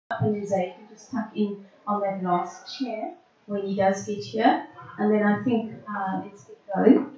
And then Zeitz can just tuck in on that last chair when he does get here. And then I think let's get going.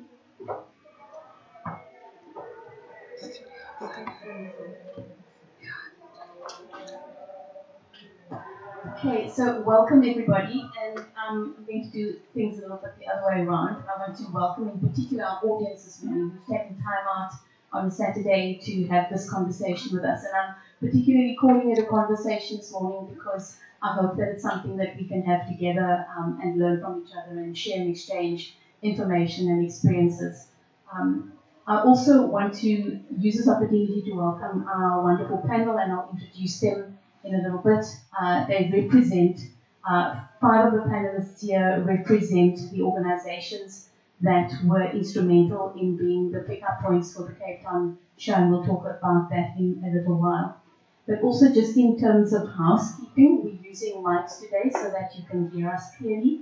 Okay, so welcome everybody, and I'm going to do things a little bit the other way around. I want to welcome in particular our audience this morning who's taken time out on Saturday to have this conversation with us. And I'm particularly calling it a conversation this morning because I hope that it's something that we can have together and learn from each other and share and exchange information and experiences. I also want to use this opportunity to welcome our wonderful panel, and I'll introduce them in a little bit. They represent, 5 of the panelists here represent the organizations that were instrumental in being the pickup points for the Cape Town show, and we'll talk about that in a little while. But also just in terms of housekeeping, we're using mics today so that you can hear us clearly.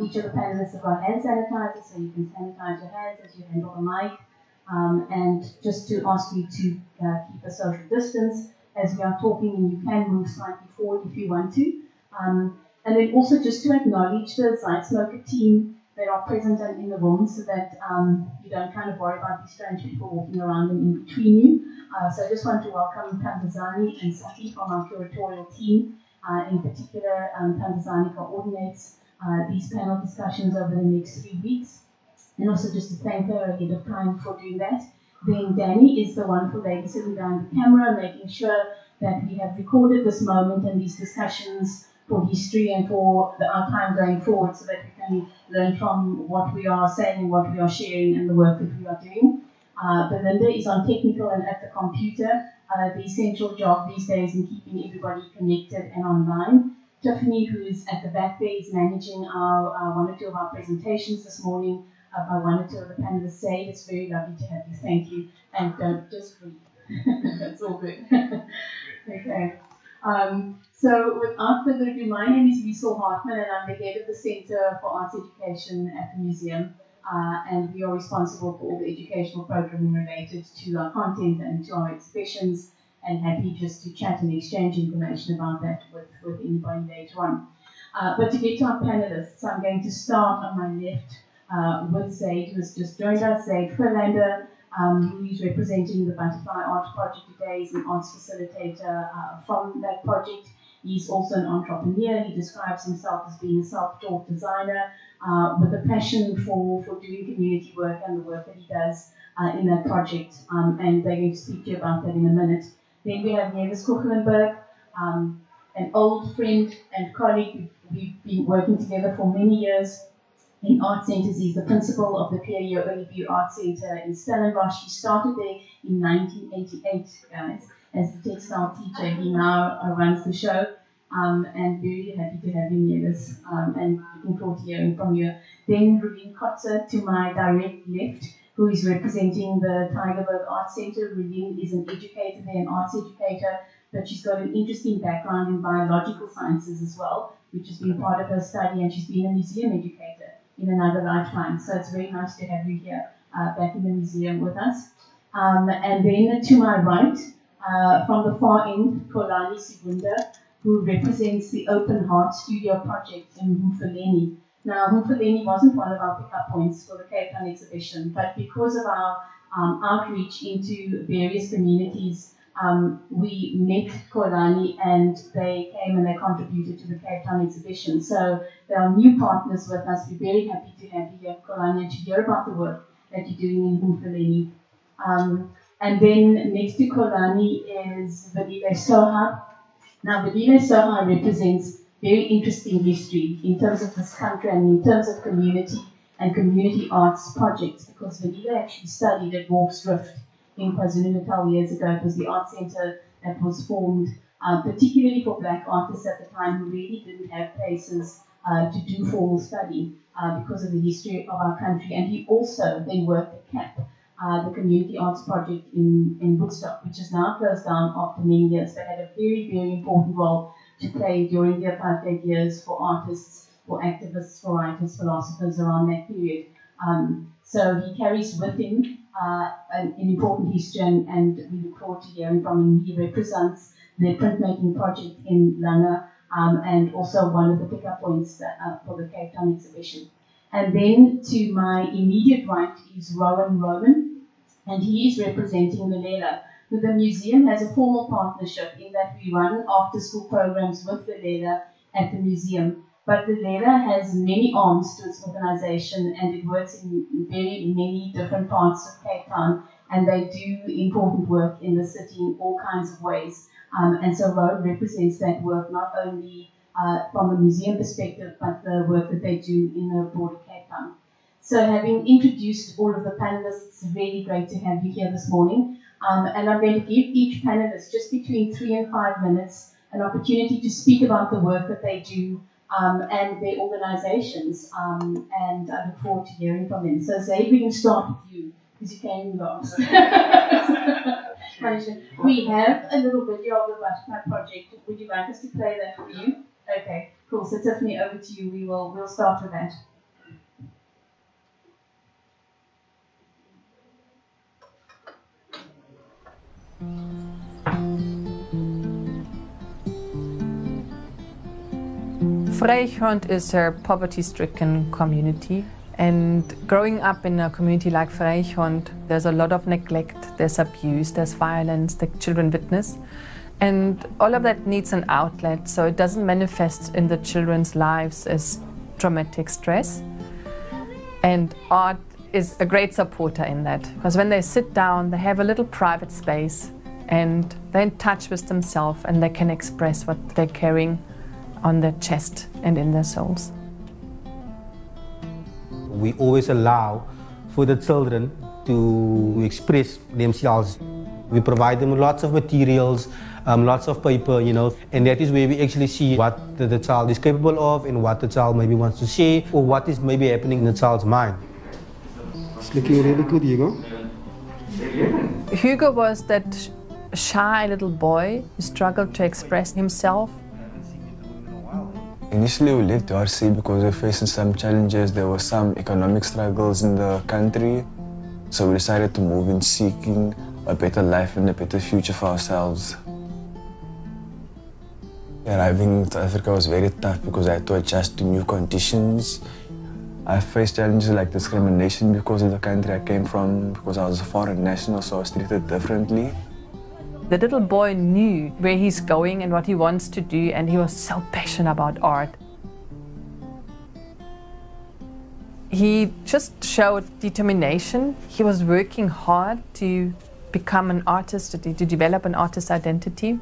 Each of the panelists have got hand sanitizer, so you can sanitize your hands as you handle the mic. And just to ask you to keep a social distance as we are talking, and you can move slightly forward if you want to. And then also just to acknowledge the Zeitz MOCAA team that are present and in the room so that you don't kind of worry about these strange people walking around and in between you. So I just want to welcome Tandazani and Sati from our curatorial team. In particular, Tandazani coordinates these panel discussions over the next 3 weeks. And also just to thank her ahead of time for doing that. Then Danny is the wonderful lady sitting behind the camera, making sure that we have recorded this moment and these discussions for history and for our time going forward so that we can learn from what we are saying, what we are sharing, and the work that we are doing. Belinda is on technical and at the computer, the essential job these days in keeping everybody connected and online. Tiffany, who is at the back there, is managing one or two of our presentations this morning. By one or two of the panelists say it's very lovely to have you. Thank you. And don't just breathe. That's all good. Okay. So without further ado, my name is Liesl Hartman, and I'm the head of the Center for Arts Education at the museum. And we are responsible for all the educational programming related to our content and to our exhibitions, and happy just to chat and exchange information about that with anybody later on. But to get to our panelists, I'm going to start on my left with Zeitz, who has just joined us, Zeitz Verlander, who is representing the Butterfly Art Project today. He's an arts facilitator from that project. He's also an entrepreneur. He describes himself as being a self-taught designer with a passion for doing community work and the work that he does in that project. And they're going to speak to you about that in a minute. Then we have Nevis Kuchelenberg, an old friend and colleague. We've been working together for many years in art centres. He's the principal of the Pierre Olivier Art Centre in Stellenbosch. He started there in 1988, guys, as the textile teacher. He now runs the show, and very happy to have him here, and looking forward to hearing from you. Then Rubin Kotzer to my direct left, who is representing the Targava Art Centre. Rubin is an educator there, an arts educator, but she's got an interesting background in biological sciences as well, which has been part of her study, and she's been a museum educator in another lifetime. So it's very nice to have you here back in the museum with us. And then to my right, from the far end, Kolani Sibunda, who represents the Open Heart Studio project in Mfuleni. Now, Mfuleni wasn't one of our pickup points for the Cape Town exhibition, but because of our outreach into various communities, we met Kolani and they came and they contributed to the Cape Town exhibition. So there are new partners with us. We're very happy to have you here, Kolani, and to hear about the work that you're doing in Mfuleni. And then next to Kolani is Vadile Soha. Now, Vadile Soha represents very interesting history in terms of this country and in terms of community and community arts projects, because Vadile actually studied at Walks Drift in KwaZulu-Natal years ago. It was the art centre that was formed particularly for black artists at the time who really didn't have places to do formal study because of the history of our country. And he also then worked at CAP, the Community Arts Project in Woodstock, which is now closed down after many years, but had a very, very important role to play during the apartheid years for artists, for activists, for writers, philosophers around that period. So he carries with him an important history, and we look forward to hearing from him. He represents the printmaking project in Langa, and also one of the pickup points for the Cape Town exhibition. And then to my immediate right is Rowan, and he is representing Lelela. The museum has a formal partnership in that we run after-school programs with Lelela at the museum. But Lelela has many arms to its organization, and it works in very many different parts of Cape Town, and they do important work in the city in all kinds of ways. And so Rowan represents that work not only from a museum perspective, but the work that they do in the broader Cape Town. So having introduced all of the panelists, it's really great to have you here this morning. And I'm going to give each panelist just between 3 and 5 minutes an opportunity to speak about the work that they do and their organizations. And I look forward to hearing from them. So Zaid, we can start with you, because you came last. We have a little video of the Butterfly Project. Would you like us to play that for you? Okay, cool. So Tiffany, over to you. We'll start with that. Vrygrond is a poverty-stricken community, and growing up in a community like Vrygrond, there's a lot of neglect, there's abuse, there's violence that children witness, and all of that needs an outlet, so it doesn't manifest in the children's lives as traumatic stress. And art is a great supporter in that, because when they sit down, they have a little private space, and they're in touch with themselves, and they can express what they're carrying on their chest and in their souls. We always allow for the children to express themselves. We provide them lots of materials, lots of paper, and that is where we actually see what the child is capable of and what the child maybe wants to share, or what is maybe happening in the child's mind. It's looking really good, Hugo. Hugo was that shy little boy who struggled to express himself. Initially we left RC because we were facing some challenges. There were some economic struggles in the country. So we decided to move in seeking a better life and a better future for ourselves. Arriving in South Africa was very tough because I had to adjust to new conditions. I faced challenges like discrimination because of the country I came from, because I was a foreign national, so I was treated differently. The little boy knew where he's going and what he wants to do, and he was so passionate about art. He just showed determination. He was working hard to become an artist, to develop an artist identity.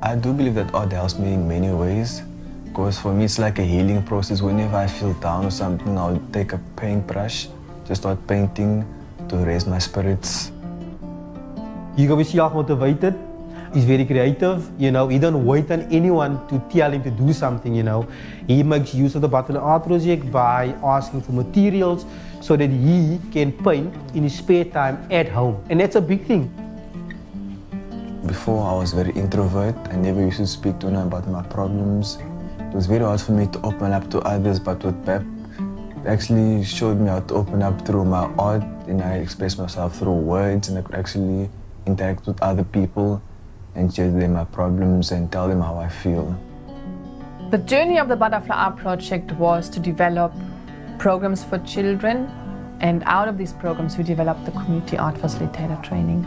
I do believe that art helps me in many ways, because for me it's like a healing process. Whenever I feel down or something, I'll take a paintbrush, just start painting to raise my spirits. Hugo is self-motivated, he's very creative, he don't wait on anyone to tell him to do something, He makes use of the Butterfly Art Project by asking for materials so that he can paint in his spare time at home, and that's a big thing. Before I was very introvert, I never used to speak to anyone about my problems. It was very hard for me to open up to others, but with Pep, it actually showed me how to open up through my art, and I expressed myself through words, and I could actually interact with other people and share them my problems and tell them how I feel. The journey of the Butterfly Art Project was to develop programs for children, and out of these programs we developed the community art facilitator training.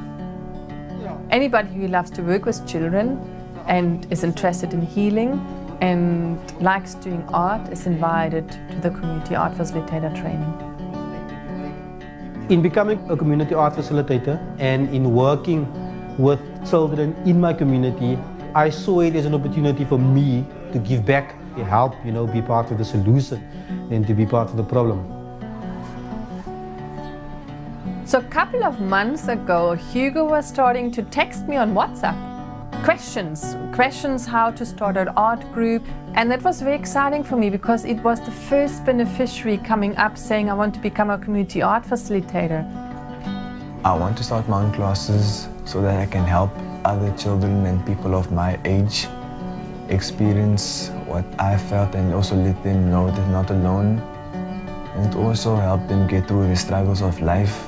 Anybody who loves to work with children and is interested in healing and likes doing art is invited to the community art facilitator training. In becoming a community art facilitator and in working with children in my community, I saw it as an opportunity for me to give back, to help, be part of the solution and to be part of the problem. So a couple of months ago, Hugo was starting to text me on WhatsApp. Questions how to start an art group, and that was very exciting for me because it was the first beneficiary coming up saying I want to become a community art facilitator. I want to start my own classes so that I can help other children and people of my age experience what I felt, and also let them know they're not alone, and also help them get through the struggles of life.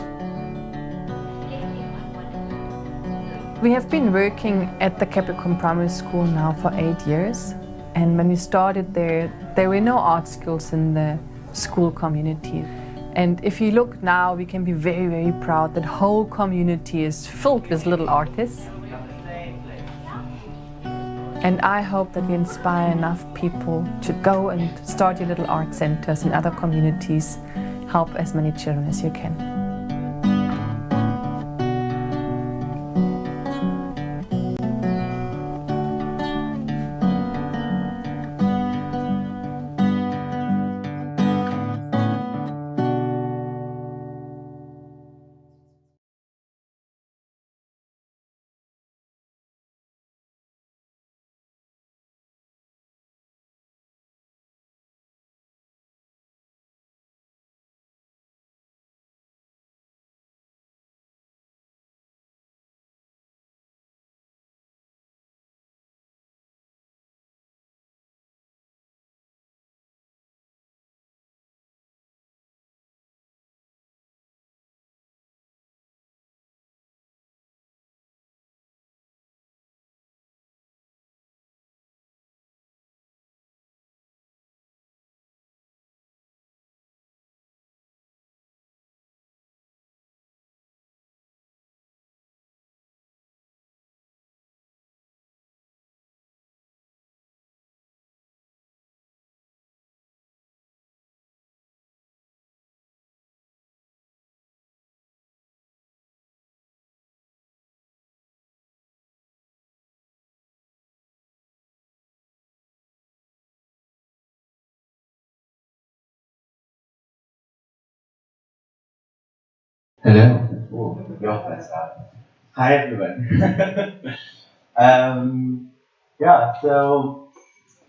We have been working at the Capricorn Primary School now for 8 years, and when we started there were no art schools in the school community. And if you look now, we can be very, very proud that whole community is filled with little artists. And I hope that we inspire enough people to go and start your little art centers in other communities, help as many children as you can. Hello. Oh, you're first up. Hi everyone. So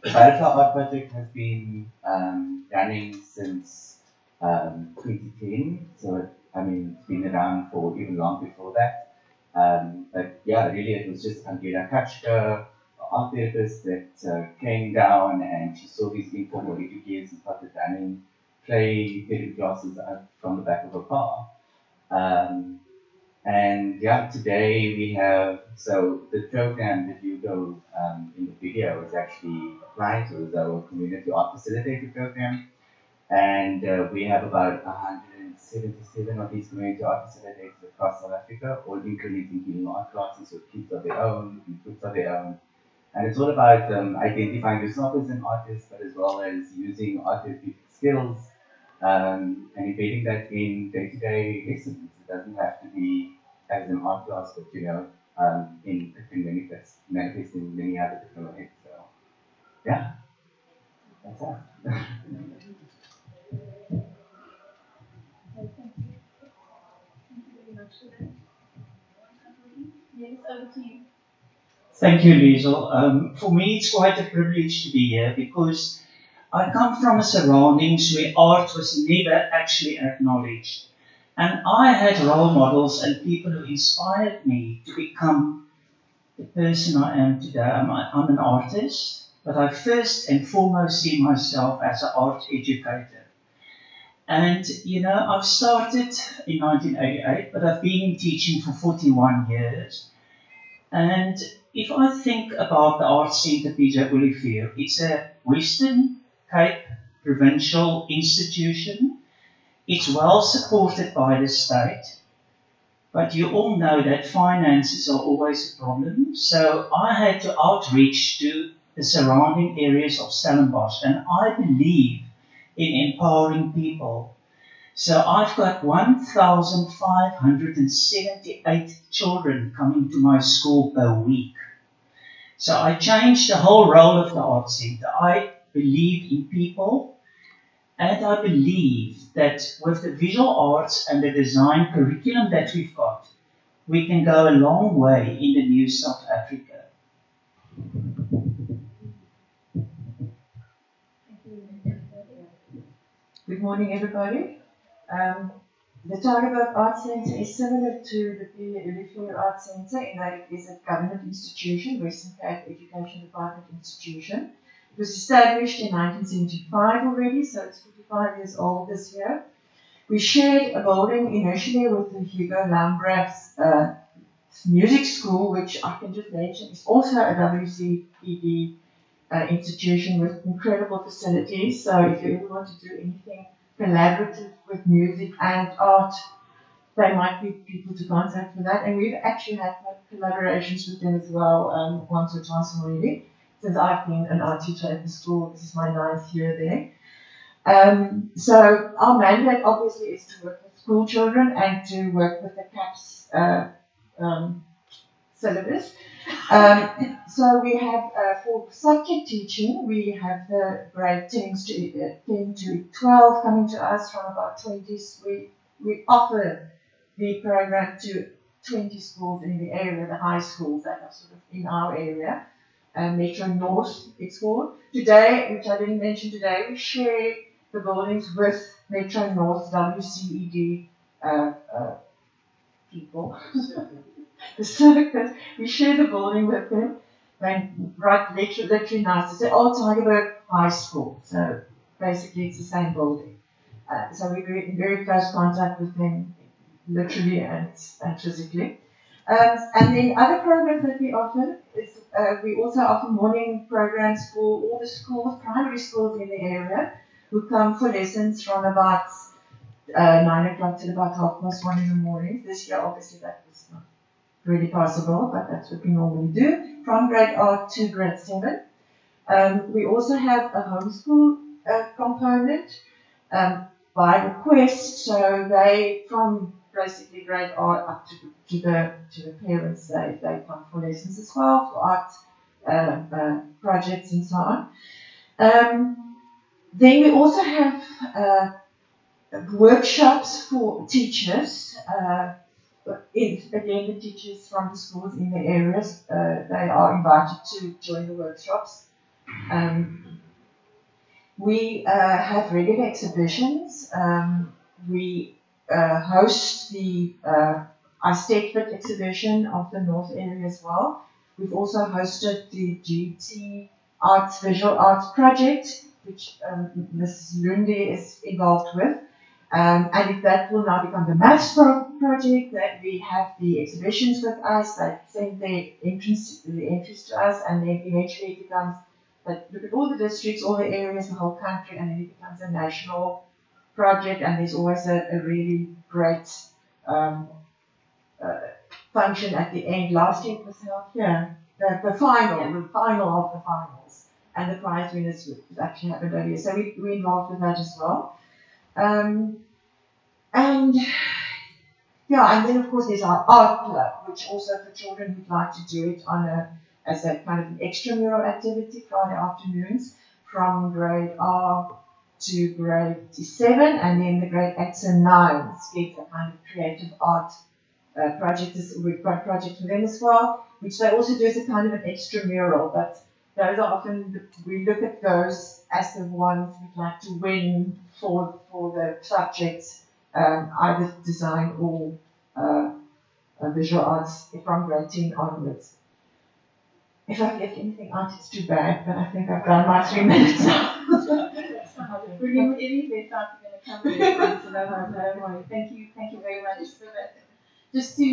Butterfly Art Project has been running since 2010. So it's been around for even long before that. But yeah, really it was just Angela Kachka, art therapist that came down and she saw these informal educators and started running play therapy classes from the back of a car. And yeah, today we have, so the program that you go in the video is actually applied to our community art facilitator program. And we have about 177 of these community art facilitators across South Africa, all implementing healing art classes with kids of their own, and groups of their own. And it's all about identifying yourself as an artist, but as well as using art therapeutic skills and embedding that in day-to-day lessons. It doesn't have to be as an art class, but it can manifest in many other different ways. So, yeah, that's us. Thank you. Thank you very much for that. Yes, over to you. Thank you, Liesel. For me, it's quite a privilege to be here because I come from a surroundings where art was never actually acknowledged. And I had role models and people who inspired me to become the person I am today. I'm an artist, but I first and foremost see myself as an art educator. And, I've started in 1988, but I've been in teaching for 41 years. And if I think about the Art Centre PJ Olivier, it's a Western Cape provincial institution. It's well supported by the state, but you all know that finances are always a problem. So I had to outreach to the surrounding areas of Stellenbosch, and I believe in empowering people. So I've got 1,578 children coming to my school per week. So I changed the whole role of the Art Centre. I believe in people, and I believe that with the visual arts and the design curriculum that we've got, we can go a long way in the new South Africa. Good morning, everybody. The Targava Art Centre is similar to the P.J. Olivier Art Centre in that it is a government institution, Western Cape Education Department institution. It was established in 1975 already, so it's 45 years old this year. We shared a building initially with the Hugo Lambrach's music school, which I can just mention is also a WCED institution with incredible facilities. So if you ever want to do anything collaborative with music and art, they might be people to contact for that. And we've actually had collaborations with them as well once or twice already. Since I've been an art teacher at the school, this is my 9th year there. So our mandate obviously is to work with school children and to work with the CAPS syllabus. So we have, for subject teaching, we have the grade 10 to 12 coming to us from about 20s. We offer the program to 20 schools in the area, the high schools that are sort of in our area. Metro North, it's called. Today, which I didn't mention today, we share the buildings with Metro North WCED people. The circus, we share the building with them. And right, literally nice. It's the old Targava High School, so basically it's the same building. So we're in very close contact with them, literally and physically. And then other programs that we offer is we also offer morning programs for all the schools, primary schools in the area, who come for lessons from about 9 o'clock till about 1:30 in the morning. This year, obviously, that was not really possible, but that's what we normally do, from grade R to grade 7. We also have a homeschool component by request, so they, from basically grade R up to the parents, they come for lessons as well, for art projects and so on. Then we also have workshops for teachers. Again, the teachers from the schools in the areas, they are invited to join the workshops. We have regular exhibitions. We host the Istekfit exhibition of the North area as well. We've also hosted the GT Arts Visual Arts project, which Mrs. Lunde is involved with. And that will now become the Maths project, that we have the exhibitions with us, that send the entries to us, and then eventually it becomes that look at all the districts, all the areas, the whole country, and then it becomes a national project, and there's always a really great function at the end. Last year it was held here, the final of the finals, and the prize winners actually happened earlier. So we're involved with that as well. And then of course there's our art club, which also for children who'd like to do it as a kind of an extramural activity, Friday afternoons, from grade R to grade 7, and then the grade 8s and 9s get a kind of creative art project. We've got a project for them as well, which they also do as a kind of an extramural, but those are often, we look at those as the ones we'd like to win for the subjects, either design or visual arts from grade 10 onwards. If I left anything out, it's too bad, but I think I've done my 3 minutes now. We're going to cover it, so don't worry. Thank you very much for that. Just to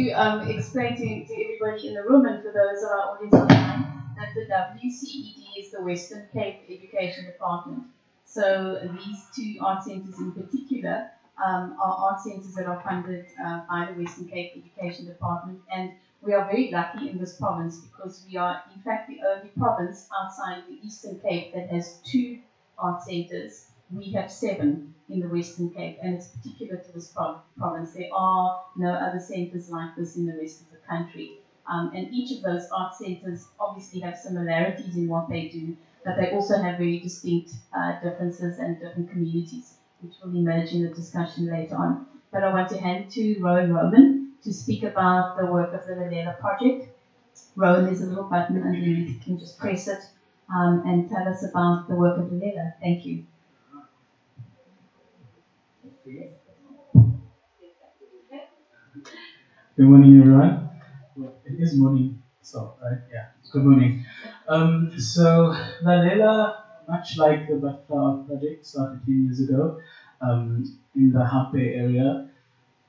explain to everybody in the room and for those of our audience online, that the WCED is the Western Cape Education Department. So these 2 art centres in particular are art centres that are funded by the Western Cape Education Department, and we are very lucky in this province because we are in fact the only province outside the Eastern Cape that has 2 art centres. We have 7 in the Western Cape, and it's particular to this province. There are no other centres like this in the rest of the country. And each of those art centres obviously have similarities in what they do, but they also have very distinct differences and different communities, which will emerge in the discussion later on. But I want to hand to Rowan to speak about the work of the Lalela project. Rowan, there's a little button underneath, you can just press it and tell us about the work of Lalela. Thank you. Good morning, everyone. Well, it is morning, so right? Yeah, good morning. So Lalela, much like the Butterfly Art Project, started 10 years ago in the Hape area.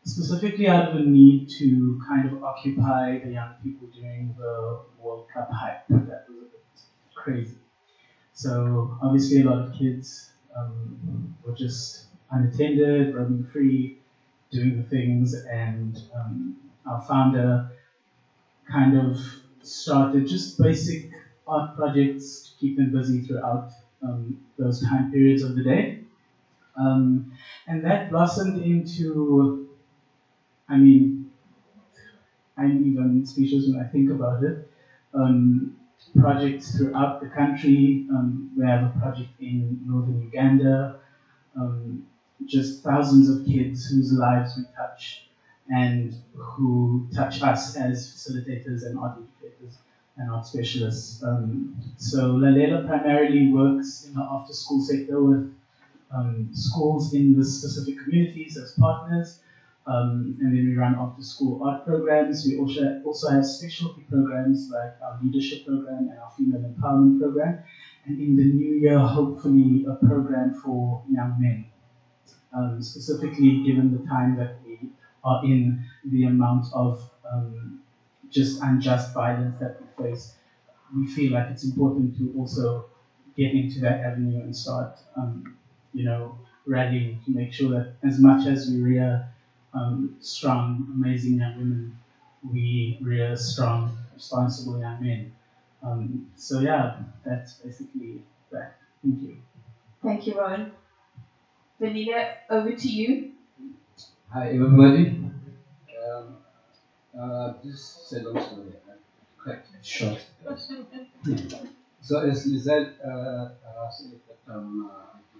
specifically out of a need to kind of occupy the young people during the World Cup hype. That was a bit crazy. So obviously a lot of kids were just unattended, roaming free, doing the things, and our founder kind of started just basic art projects to keep them busy throughout those time periods of the day. And that blossomed into, I mean, I'm even speechless when I think about it. Projects throughout the country. We have a project in northern Uganda. Just thousands of kids whose lives we touch and who touch us as facilitators and art educators and art specialists. So Lalela primarily works in the after-school sector with schools in the specific communities as partners. And then we run after-school art programs. We also have specialty programs like our leadership program and our female empowerment program. And in the new year, hopefully, a program for young men. Specifically, given the time that we are in, the amount of just unjust violence that we face, we feel like it's important to also get into that avenue and start, rallying to make sure that as much as we rear strong, amazing young women, we rear strong, responsible young men. So yeah, that's basically that. Thank you. Thank you, Rowan. Vanilla, over to you. Hi, everybody. This is a long story. Quite short. So as Lizelle said that I did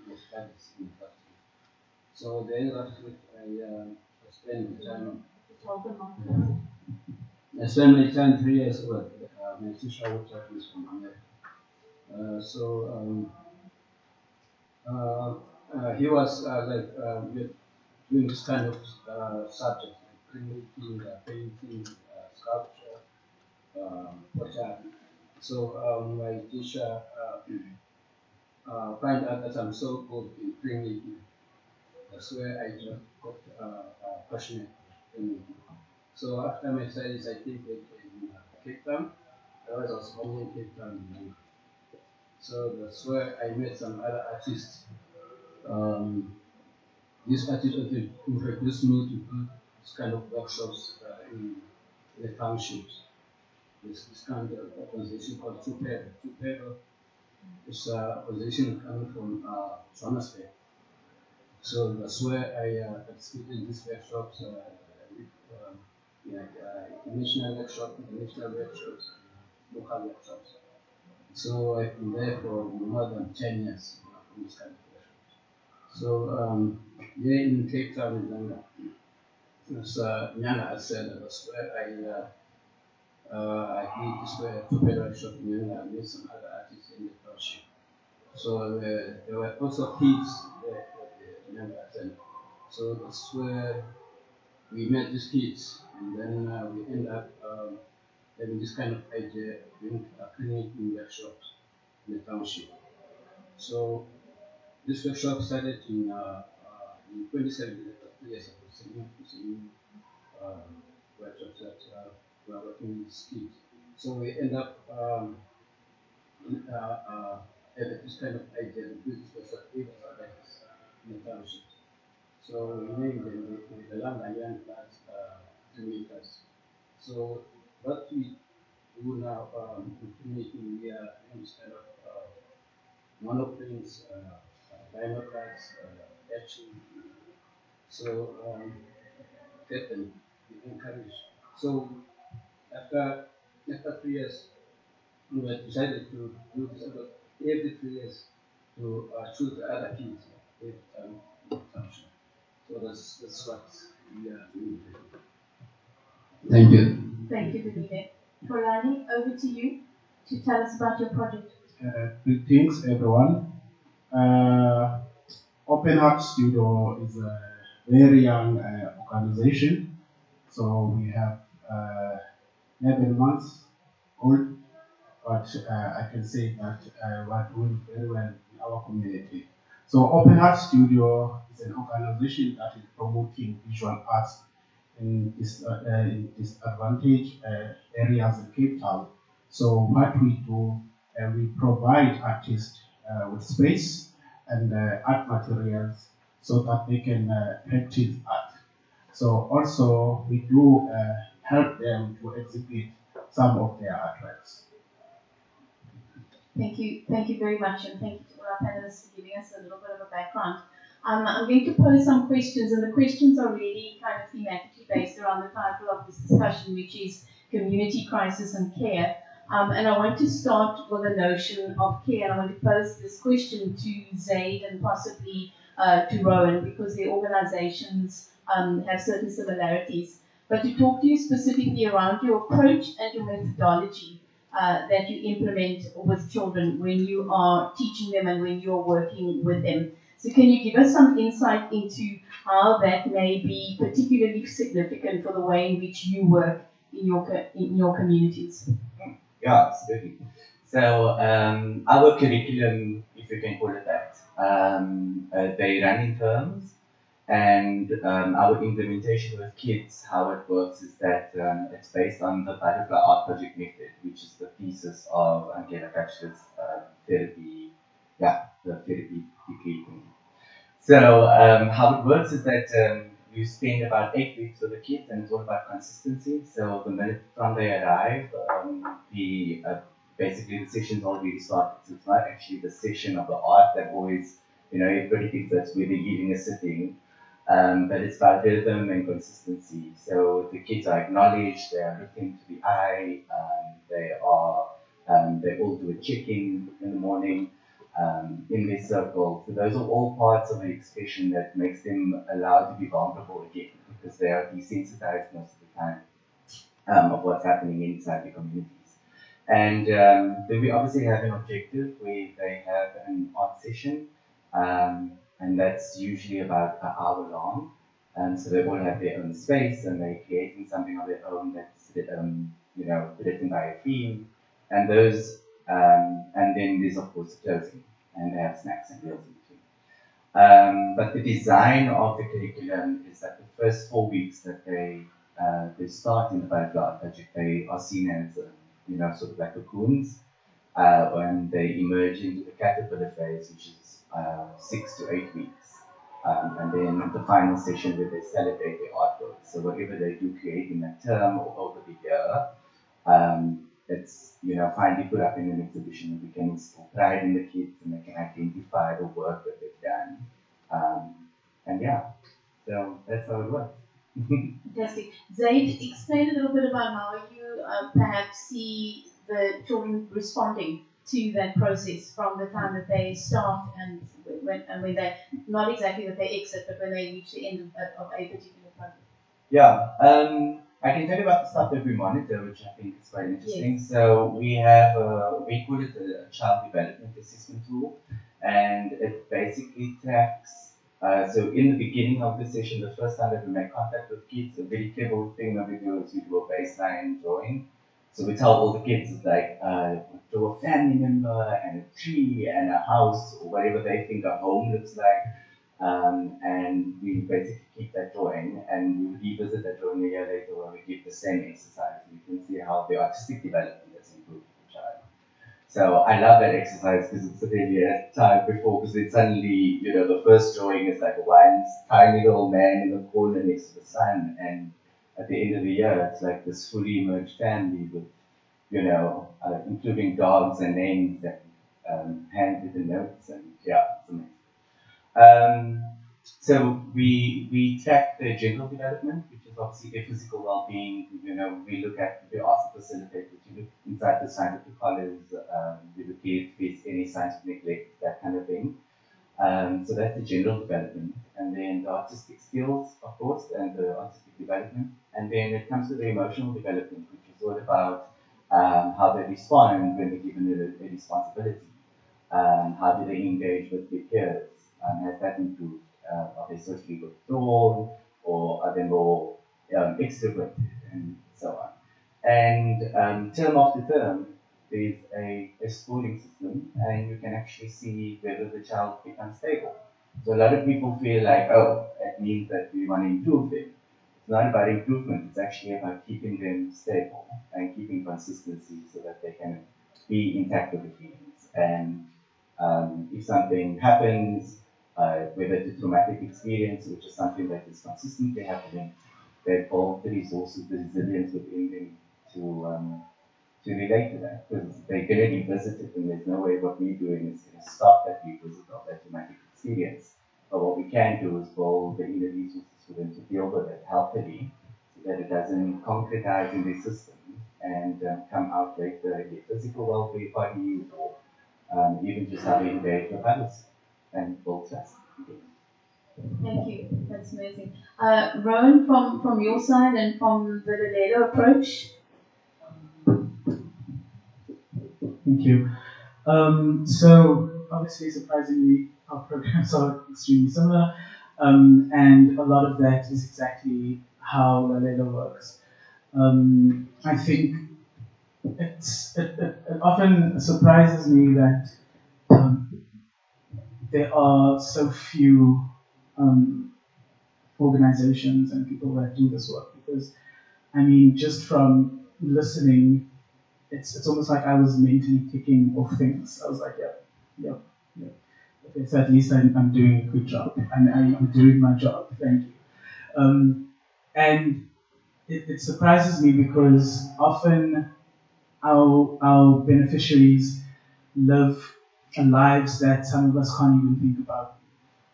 my studies in university. So the university I spent my time 3 years old. My teacher was from America. He was doing this kind of subject, like creating, painting, sculpture, pottery. So my teacher find out that I'm so good in printmaking. That's where I just got passionate in printmaking. So after my studies, I came back in Cape Town. I was born in Cape Town. So that's where I met some other artists. This artist introduced me to do this kind of workshops in the townships. This kind of organization called Supero. Supero is an organization coming from Johannesburg. So that's where I participated in these workshops, national workshops, international workshops, local workshops. So I've been there for more than 10 years from this kind of workshops. So here in Cape Town, in Uganda, as Nyana has said, that's where I did this workshop in Uganda and met some other artists in the township. So there were also kids there for the younger center. So that's where we met these kids, and then we end up having this kind of idea of doing cleaning workshops in the township. So this workshop started in 2017, 2 years ago. It's a new workshop that we are working with kids. So we end up having this kind of idea to do this workshop with others in the township. So we named them the Land and Young Plants Meters. So what we do now in community, we are doing this kind of monoprints, dino cards, etching. So get them, we encourage. So after 3 years, we decided to do this every 3 years to choose the other kids every time in the township. So that's what we are doing. Thank you. Thank you, Vanilla. Polani, over to you to tell us about your project. Greetings, everyone. Open Heart Studio is a very young organization. So we have 11 months old, but I can say that we're doing very well in our community. So Open Heart Studio is an organization that is promoting visual arts in disadvantaged areas in Cape Town. So what we do, we provide artists with space and art materials so that they can practice art. So also we do help them to exhibit some of their artworks. Thank you very much, and thank you to all our panelists for giving us a little bit of a background. I'm going to pose some questions, and the questions are really kind of thematically based around the title of this discussion, which is Community Crisis and Care. And I want to start with the notion of care, and I want to pose this question to Zaid and possibly to Rowan, because their organizations have certain similarities. But to talk to you specifically around your approach and your methodology that you implement with children when you are teaching them and when you're working with them. So can you give us some insight into how that may be particularly significant for the way in which you work in your communities? Yeah, absolutely. So our curriculum, if you can call it that, they run in terms, and our implementation with kids, how it works is that it's based on the Butterfly Art Project method, which is the thesis of Angela Katchler's therapy, the therapy degree. So how it works is that you spend about 8 weeks with the kids, and it's all about consistency. So the minute from they arrive, basically the session's already started. So it's not actually the session of the art that always, everybody thinks that's where the healing is sitting. But it's about rhythm and consistency. So the kids are acknowledged, they are looked into the eye, they all do a check-in in the morning in their circle. So those are all parts of the expression that makes them allowed to be vulnerable again, because they are desensitized most of the time of what's happening inside the communities. And then we obviously have an objective where they have an art session. And that's usually about an hour long. So they all have their own space, and they're creating something of their own that's written by a theme. And those, and then there's of course closing, and they have snacks and meals in between. But the design of the curriculum is that the first 4 weeks that they start in the Butterfly Art Project, they are seen as sort of like cocoons, when they emerge into the caterpillar phase, which is 6 to 8 weeks, and then the final session where they celebrate their artwork. So whatever they do create in that term or over the year, it's finally put up in an exhibition where we can instill pride in the kids and they can identify the work that they've done. And yeah, so that's how it works. Fantastic. Zaid, explain a little bit about how you perhaps see the children responding to that process from the time that they start and when they, not exactly that they exit, but when they reach the end of a particular project. Yeah, I can tell you about the stuff that we monitor, which I think is quite interesting. Yes. So we have, we call it a child development assessment tool, and it basically tracks, so in the beginning of the session, the first time that we make contact with kids, a very clever thing that we do is we do a baseline drawing. So we tell all the kids, like, draw a family member and a tree and a house, or whatever they think a home looks like. And we basically keep that drawing, and we revisit that drawing a year later where we give the same exercise. You can see how the artistic development has improved for the child. So I love that exercise because it's really a time before, because it's suddenly, the first drawing is like one tiny little man in the corner next to the sun, and at the end of the year, it's like this fully merged family with, including dogs and names and handwritten notes, and yeah, it's amazing. So we track the general development, which is obviously their physical well-being. We ask the facilitators to look inside the scientific collars, we look if there's any signs of neglect, that kind of thing. So that's the general development, and then the artistic skills, of course, and the artistic development, and then it comes to the emotional development, which is all about how they respond when they're given a responsibility. How do they engage with their peers? Has that improved? Are they socially withdrawn, or are they more extroverted, and so on? And term after term, there's a scoring system, and you can actually see whether the child becomes stable. So a lot of people feel like, oh, it means that we want to improve them. It's not about improvement, it's actually about keeping them stable and keeping consistency so that they can be intact with the feelings. And if something happens, whether it's a traumatic experience, which is something that is consistently happening, they build the resources, the resilience within them to relate to that, because they're going to revisit it, and there's no way what we're doing is going to stop that revisit of that traumatic experience. But what we can do is build the inner resources for them to deal with it healthily, so that it doesn't concretize in their system and come out later in their physical well-being, body, or even just how they engage with others and build trust. Thank you. That's amazing. Rowan, from your side and from the Lelelo approach. Thank you. So obviously, surprisingly, our programs are extremely similar, and a lot of that is exactly how Lelelo works. I think it often surprises me that there are so few organizations and people that do this work, because, I mean, just from listening, it's almost like I was mentally ticking off things. I was like, yep. Okay, so at least I'm doing a good job. I'm doing my job. Thank you. And it surprises me because often our beneficiaries live lives that some of us can't even think about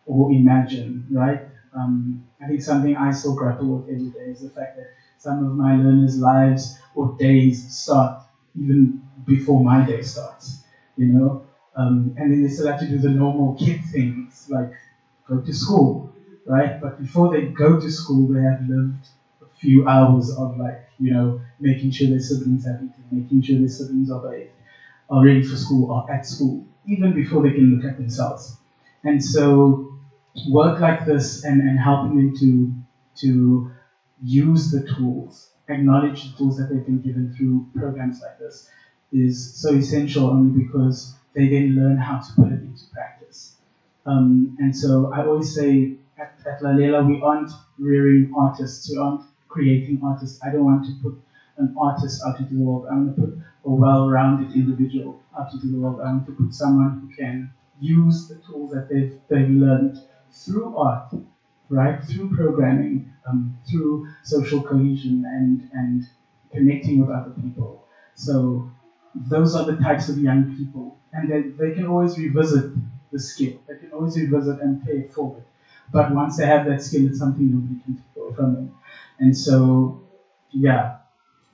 or imagine, right? I think something I still grapple with every day is the fact that some of my learners' lives or days start even before my day starts, you know? And then they still have to do the normal kid things, like go to school, right? But before they go to school, they have lived a few hours of, like, you know, making sure their siblings have eaten, making sure their siblings are bathed, are ready for school, are at school, even before they can look at themselves. And so work like this and helping them to use the tools, acknowledge the tools that they've been given through programs like this is so essential, only because they then learn how to put it into practice. And so I always say at Lalela, we aren't rearing artists, we aren't creating artists. I don't want to put an artist out into the world. I want to put a well-rounded individual out into the world. I want to put someone who can use the tools that they've learned through art, right? Through programming, through social cohesion and connecting with other people. So those are the types of young people, and they can always revisit the skill. They can always revisit and pay it forward. But once they have that skill, it's something nobody can take away from them. And so, yeah,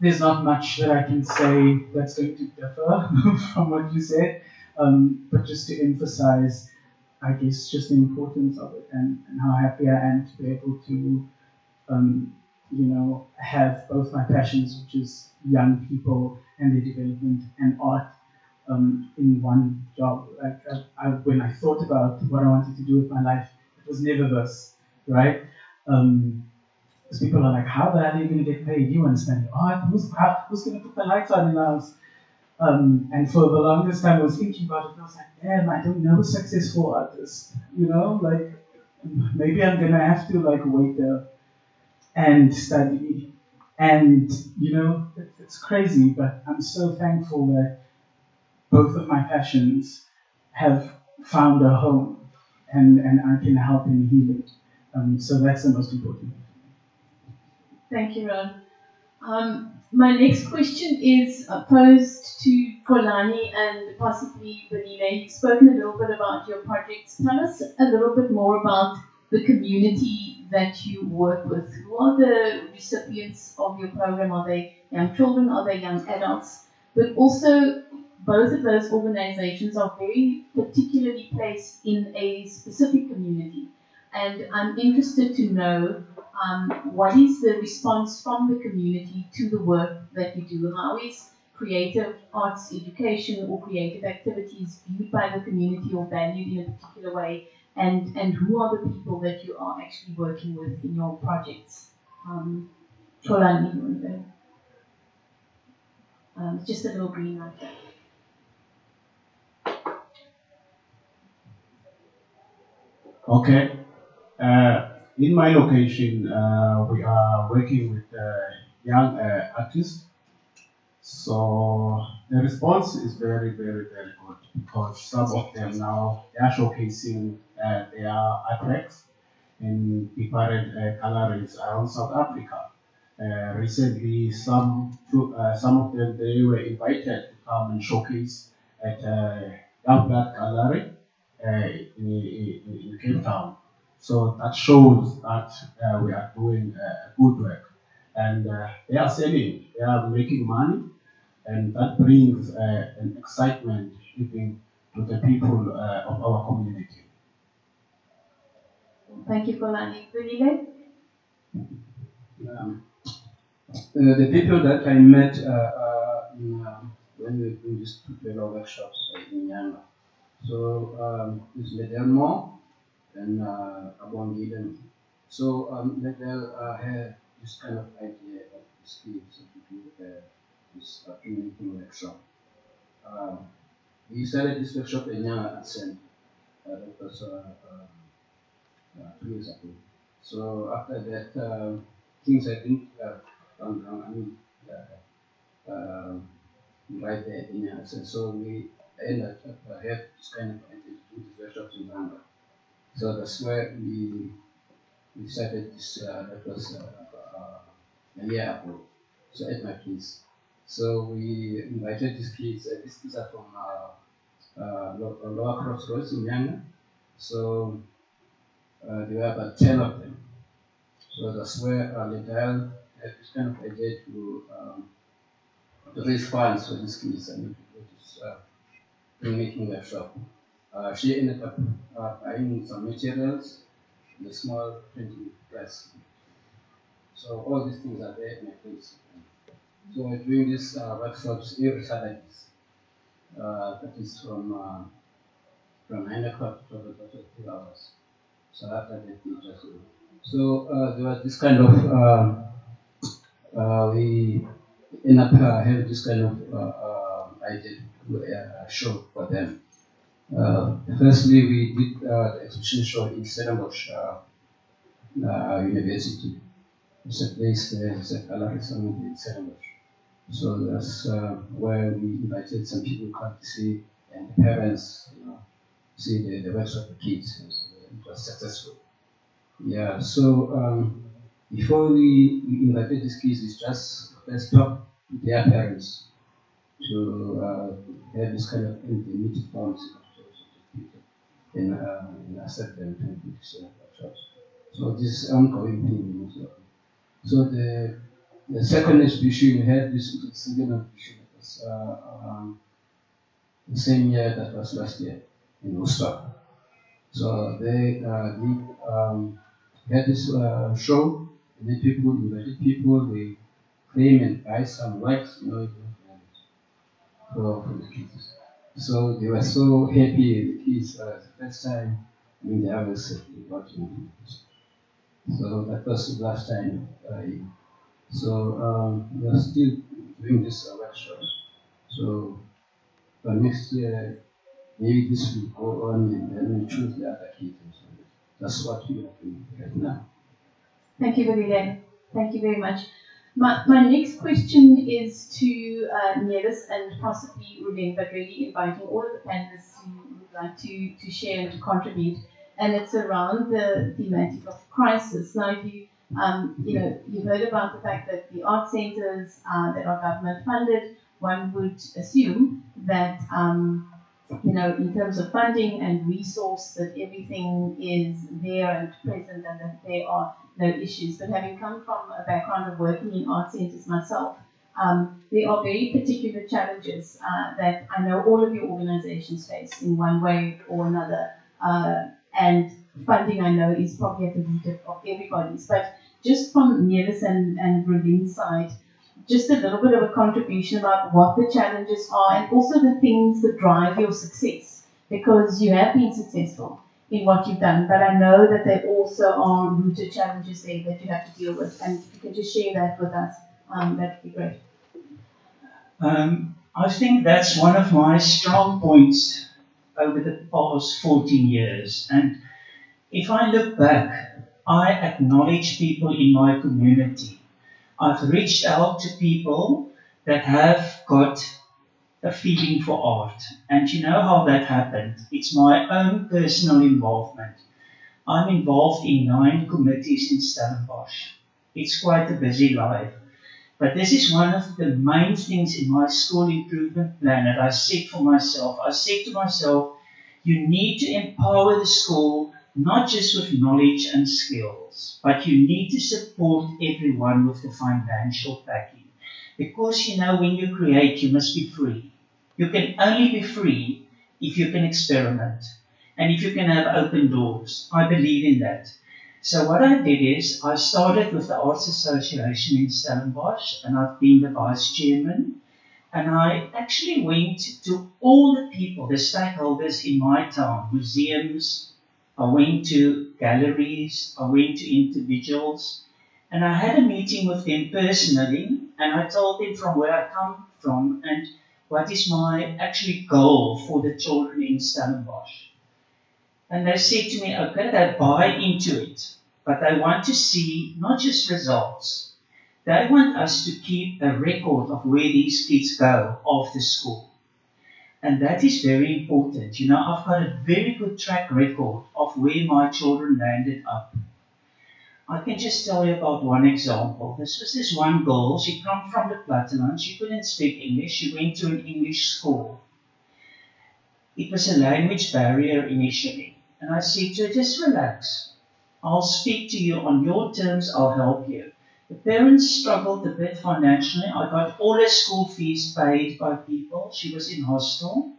there's not much that I can say that's going to differ from what you said, but just to emphasize, I guess, just the importance of it and how happy I am to be able to, you know, have both my passions, which is young people and their development, and art in one job. Like when I thought about what I wanted to do with my life, it was never this, right? Because people are like, how the hell are you going to get paid? You understand art? Who's going to put the lights on in the house? And for the longest time I was thinking about it, and I was like, damn, I don't know a successful artist. You know, like, maybe I'm going to have to, like, wait there and study. And, you know, it's crazy, but I'm so thankful that both of my passions have found a home, and I can help in healing. So that's the most important thing. Thank you, Ron. My next question is posed to Kolani and possibly Vanina. You've spoken a little bit about your projects. Tell us a little bit more about the community that you work with. Who are the recipients of your program? Are they young children? Are they young adults? But also, both of those organizations are very particularly placed in a specific community. And I'm interested to know what is the response from the community to the work that you do? How is creative arts education or creative activities viewed by the community or valued in a particular way? And who are the people that you are actually working with in your projects? Cholani, just a little green light there. Okay. in my location, we are working with young artists. So the response is very, very, very good because some of them now they are showcasing their artworks in different galleries around South Africa. Recently, some of them they were invited to come and showcase at Young Blood Gallery in Cape Town. So that shows that we are doing good work, and they are selling, they are making money, and that brings an excitement even to the people of our community. Thank you, Kolani. Vinile? The people that I met when we do these tutorial workshops in Nyanga. So it's Ledelmo and Abongiden. So Ledel had this kind of idea of the skills to do this community workshop. We started this workshop in Nyanga at Center. That was 2 years ago. So after that, things I think right there in Nyanga. So we ended up have this kind of idea to do these workshops in Nyanga. So that's where we started this. That was a year ago. So at my place. So we invited these kids. These kids are from Lower Crossroads in Nyanga. So there were about 10 of them. So that's where Liddell had this kind of idea to raise funds for these kids and to do this making workshop. She ended up buying some materials, the small printing press. So all these things are there in my place. So we're doing these workshops every Saturdays. That is from 9 o'clock to 2 hours. So after that, we just go. So there was this kind of we end up having this kind of idea to do a show for them. Firstly, we did the exhibition show in Stellenbosch University. It's a place there, it's a gallery somewhere in Stellenbosch. So that's where we invited some people to come to see, and the parents, see the works of the kids. It was successful. Yeah, so before we invited these kids, we just let's talk to their parents to have this kind of intimate forms and accept them to do this workshops. So this is ongoing thing. So the second exhibition we had, this was the second exhibition that was the same year that was last year in Worcester. So they had this show, and then people invited people, they came and buy some wax, for the kids. So they were so happy, the kids, the first time, they ever said about So that was the last time. So we are still doing this workshop. So for next year, maybe this will go on and then we choose the other kids. That's what we are doing right now. Thank you, Vivian. Thank you very much. My next question is to Nevis and possibly Ruben, but really inviting all of the panelists who would like to share and to contribute. And it's around the thematic of crisis. Now, if you you've heard about the fact that the art centres that are government funded, one would assume that in terms of funding and resource, that everything is there and present and that there are no issues. But having come from a background of working in art centres myself, there are very particular challenges that I know all of your organisations face in one way or another. And funding, I know, is probably at the root of everybody's. But just from Nevis and Ruben's side, just a little bit of a contribution about what the challenges are and also the things that drive your success, because you have been successful in what you've done, but I know that there also are rooted challenges there that you have to deal with, and if you can just share that with us, that would be great. I think that's one of my strong points over the past 14 years, and if I look back I acknowledge people in my community. I've reached out to people that have got a feeling for art. And you know how that happened? It's my own personal involvement. I'm involved in 9 committees in Stellenbosch. It's quite a busy life. But this is one of the main things in my school improvement plan that I set for myself. I said to myself, you need to empower the school not just with knowledge and skills, but you need to support everyone with the financial backing. Because you know, when you create, you must be free. You can only be free if you can experiment and if you can have open doors. I believe in that. So what I did is I started with the Arts Association in Stellenbosch, and I've been the vice chairman. And I actually went to all the people, the stakeholders in my town, museums, I went to galleries, I went to individuals, and I had a meeting with them personally, and I told them from where I come from and what is my actually goal for the children in Stellenbosch. And they said to me, okay, they buy into it, but they want to see not just results. They want us to keep a record of where these kids go after school. And that is very important. You know, I've got a very good track record of where my children landed up. I can just tell you about one example. This was this one girl. She came from the Platteland. She couldn't speak English. She went to an English school. It was a language barrier initially. And I said to her, just relax. I'll speak to you on your terms. I'll help you. The parents struggled a bit financially. I got all her school fees paid by people. She was in hostel.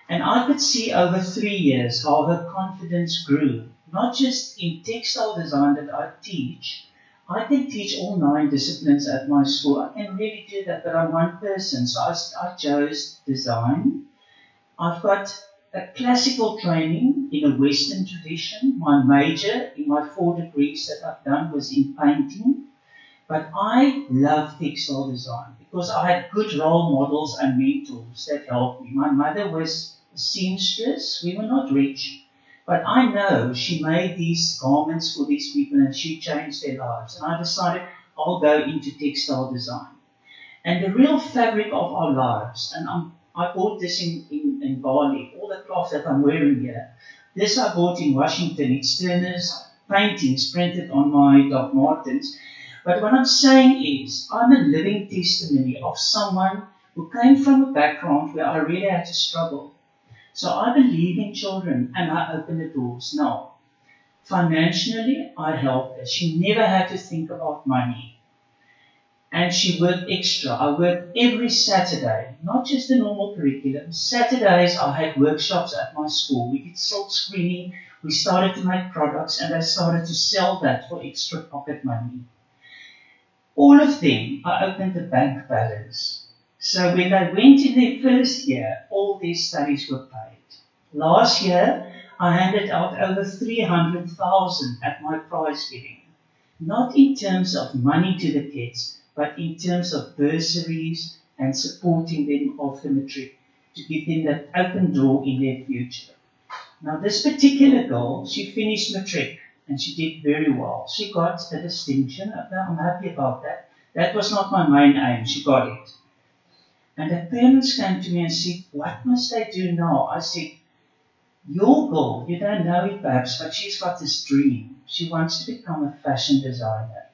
And I could see over 3 years how her confidence grew. Not just in textile design that I teach. I can teach all 9 disciplines at my school. I can really do that, but I'm one person. So I chose design. I've got a classical training in a Western tradition. My major in my 4 degrees that I've done was in painting. But I love textile design because I had good role models and mentors that helped me. My mother was a seamstress. We were not rich. But I know she made these garments for these people and she changed their lives. And I decided I'll go into textile design. And the real fabric of our lives, and I bought this in Bali, all the cloth that I'm wearing here. This I bought in Washington. It's Turner's paintings printed on my Doc Martens. But what I'm saying is, I'm a living testimony of someone who came from a background where I really had to struggle. So I believe in children and I open the doors. Now, financially, I helped her. She never had to think about money. And she worked extra. I worked every Saturday, not just the normal curriculum. Saturdays, I had workshops at my school. We did silk screening. We started to make products and I started to sell that for extra pocket money. All of them, I opened the bank balance. So when they went in their first year, all their studies were paid. Last year, I handed out over 300,000 at my prize giving. Not in terms of money to the kids, but in terms of bursaries and supporting them after matric to give them that open door in their future. Now this particular girl, she finished matric. And she did very well. She got a distinction. I'm happy about that. That was not my main aim. She got it. And the parents came to me and said, what must I do now? I said, your girl, you don't know it perhaps, but she's got this dream. She wants to become a fashion designer.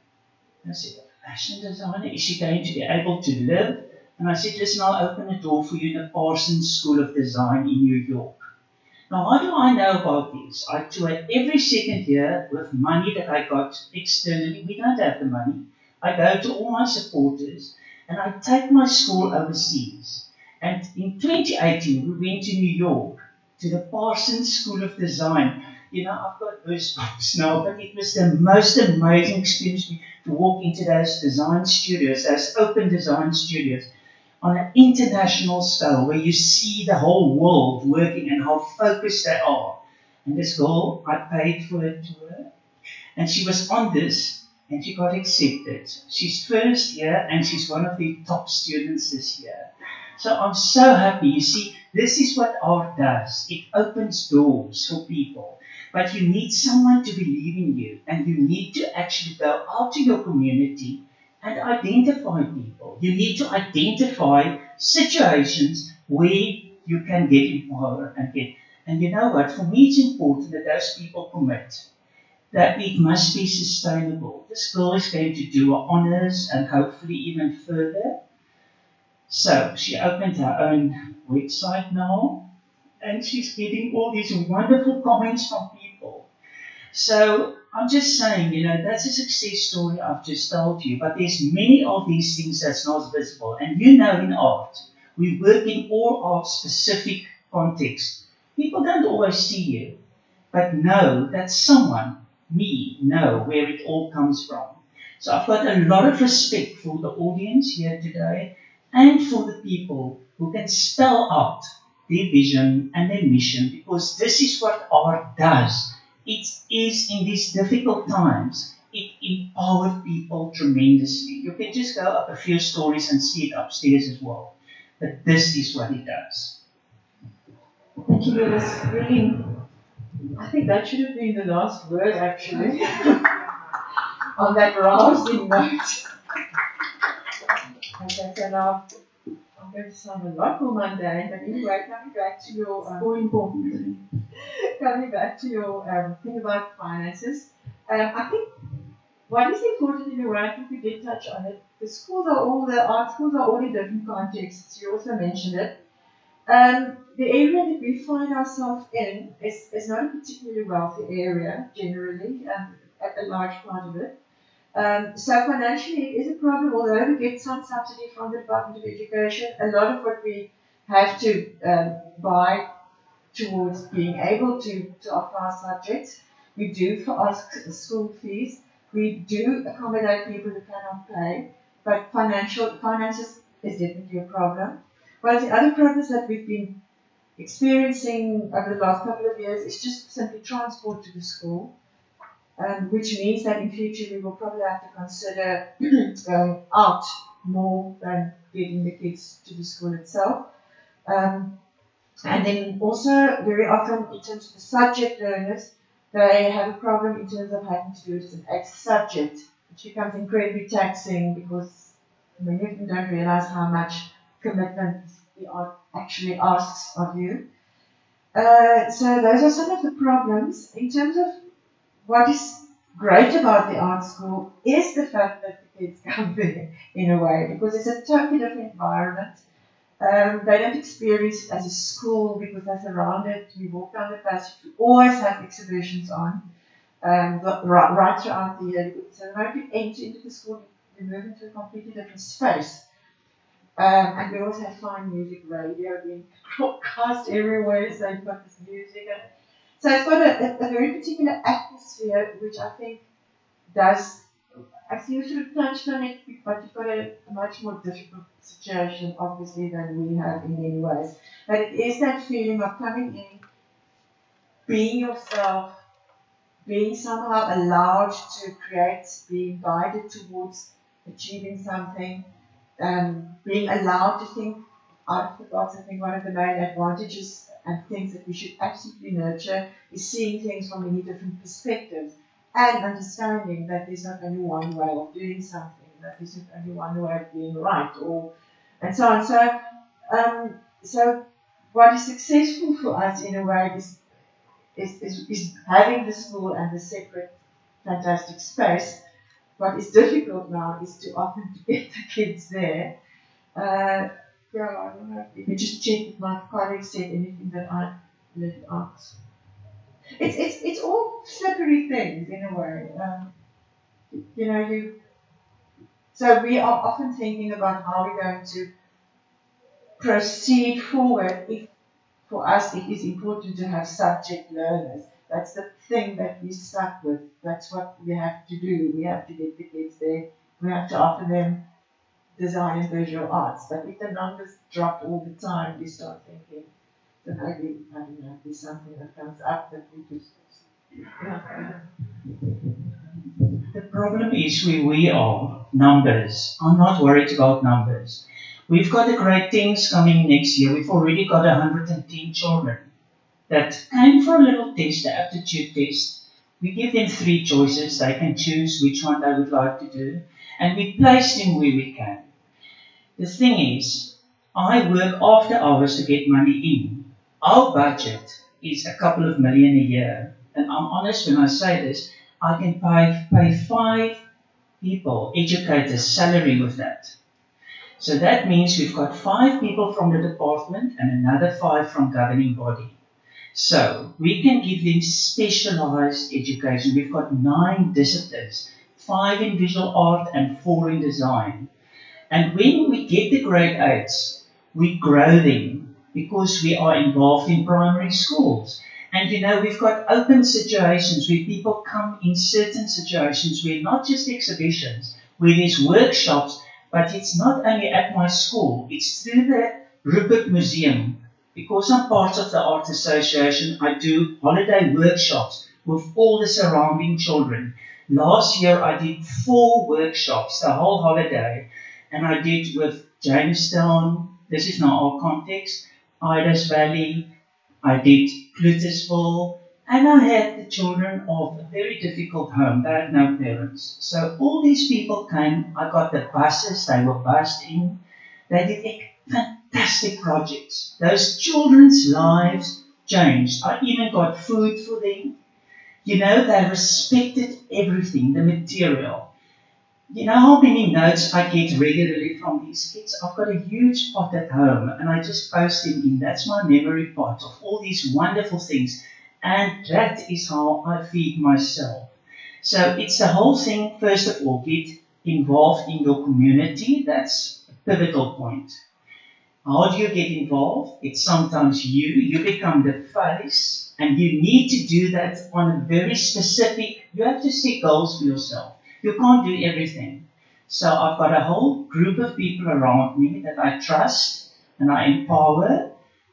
I said, a fashion designer? Is she going to be able to live? And I said, listen, I'll open a door for you in the Parsons School of Design in New York. Now, how do I know about this? I toured every second year with money that I got externally. We don't have the money. I go to all my supporters and I take my school overseas. And in 2018, we went to New York to the Parsons School of Design. You know, I've got goosebumps now, but it was the most amazing experience to walk into those design studios, those open design studios, on an international scale where you see the whole world working and how focused they are. And this girl, I paid for her tour, and she was on this, and she got accepted. She's first year, and she's one of the top students this year. So I'm so happy. You see, this is what art does. It opens doors for people. But you need someone to believe in you, and you need to actually go out to your community and identify people. You need to identify situations where you can get empowered and get. And you know what? For me, it's important that those people commit that it must be sustainable. This girl is going to do her honours and hopefully even further. So she opened her own website now, and she's getting all these wonderful comments from people. So I'm just saying, you know, that's a success story I've just told you, but there's many of these things that's not visible. And you know, in art, we work in all art-specific contexts. People don't always see you, but know that someone, me, know where it all comes from. So I've got a lot of respect for the audience here today and for the people who can spell out their vision and their mission, because this is what art does. It is, in these difficult times, it empowers people tremendously. You can just go up a few stories and see it upstairs as well. But this is what it does. Thank you, Lewis. Really, I think that should have been the last word, actually, on that rousing note. Okay, so now I'm going to sound a lot more mundane, but anyway, coming back to your More important. coming back to your thing about finances, I think what is important in a way, I think we did touch on it. The art schools are all in different contexts. You also mentioned it. The area that we find ourselves in is not a particularly wealthy area, generally, a large part of it. So financially, it is a problem, although we get some subsidy from the Department of Education. A lot of what we have to buy towards being able to offer our subjects, we do for our school fees. We do accommodate people who cannot pay, but finances is definitely a problem. One of the other problems that we've been experiencing over the last couple of years is just simply transport to the school, which means that in future we will probably have to consider going out more than getting the kids to the school itself. And then also, very often, in terms of the subject learners, they have a problem in terms of having to do it as an extra subject, which becomes incredibly taxing because many of them don't realize how much commitment the art actually asks of you. So those are some of the problems. In terms of what is great about the art school is the fact that the kids come there in a way, because it's a totally different environment. They don't experience it as a school because they're surrounded. We walk down the passage, we always have exhibitions on, right throughout the year. So the moment you enter into the school, you move into a completely different space. And we also have fine music, radio being broadcast everywhere, so you've got this music. So it's got a very particular atmosphere, which I think does, actually you should have touched on it, but you've got a much more difficult situation, obviously, than we have in many ways. But it is that feeling of coming in, being yourself, being somehow allowed to create, being guided towards achieving something, being allowed to think out of the box. I think one of the main advantages and things that we should absolutely nurture is seeing things from many different perspectives and understanding that there's not only one way of doing something, that there's not only one way of being right, and so on. So what is successful for us in a way is having the school and the separate fantastic space. What is difficult now is to often to get the kids there. I don't know if you just check if my colleague said anything that I left out. It's all slippery things in a way. So we are often thinking about how we're going to proceed forward. If for us it is important to have subject learners. That's the thing that we're stuck with. That's what we have to do. We have to get the kids there. We have to offer them design and visual arts. But if the numbers drop all the time, we start thinking that maybe, I don't know, there's something that comes up that we just... The problem is where we are, numbers. I'm not worried about numbers. We've got the great things coming next year. We've already got 110 children. that came for a little test, the aptitude test. We give them 3 choices. They can choose which one they would like to do. And we place them where we can. The thing is, I work after hours to get money in. Our budget is a couple of million a year. And I'm honest when I say this, I can pay 5 people, educators, salary with that. So that means we've got 5 people from the department and another 5 from governing body. So we can give them specialized education. We've got 9 disciplines, 5 in visual art and 4 in design. And when we get the grade 8s, we grow them because we are involved in primary schools. And you know, we've got open situations where people come in certain situations where not just exhibitions, where there's workshops, but it's not only at my school, it's through the Rupert Museum. Because I'm part of the Art Association, I do holiday workshops with all the surrounding children. Last year I did 4 workshops, the whole holiday, and I did with Jamestown, this is now our context, Ida's Valley, I did Cluttersville, and I had the children of a very difficult home. They had no parents. So all these people came, I got the buses, they were bussed in, they did fantastic projects. Those children's lives changed. I even got food for them. You know, they respected everything, the material. You know how many notes I get regularly from these kids? I've got a huge pot at home and I just post them in. That's my memory pot of all these wonderful things. And that is how I feed myself. So it's the whole thing, first of all, get involved in your community. That's a pivotal point. How do you get involved? It's sometimes you become the face, and you need to do that on a very specific, you have to set goals for yourself. You can't do everything. So I've got a whole group of people around me that I trust and I empower,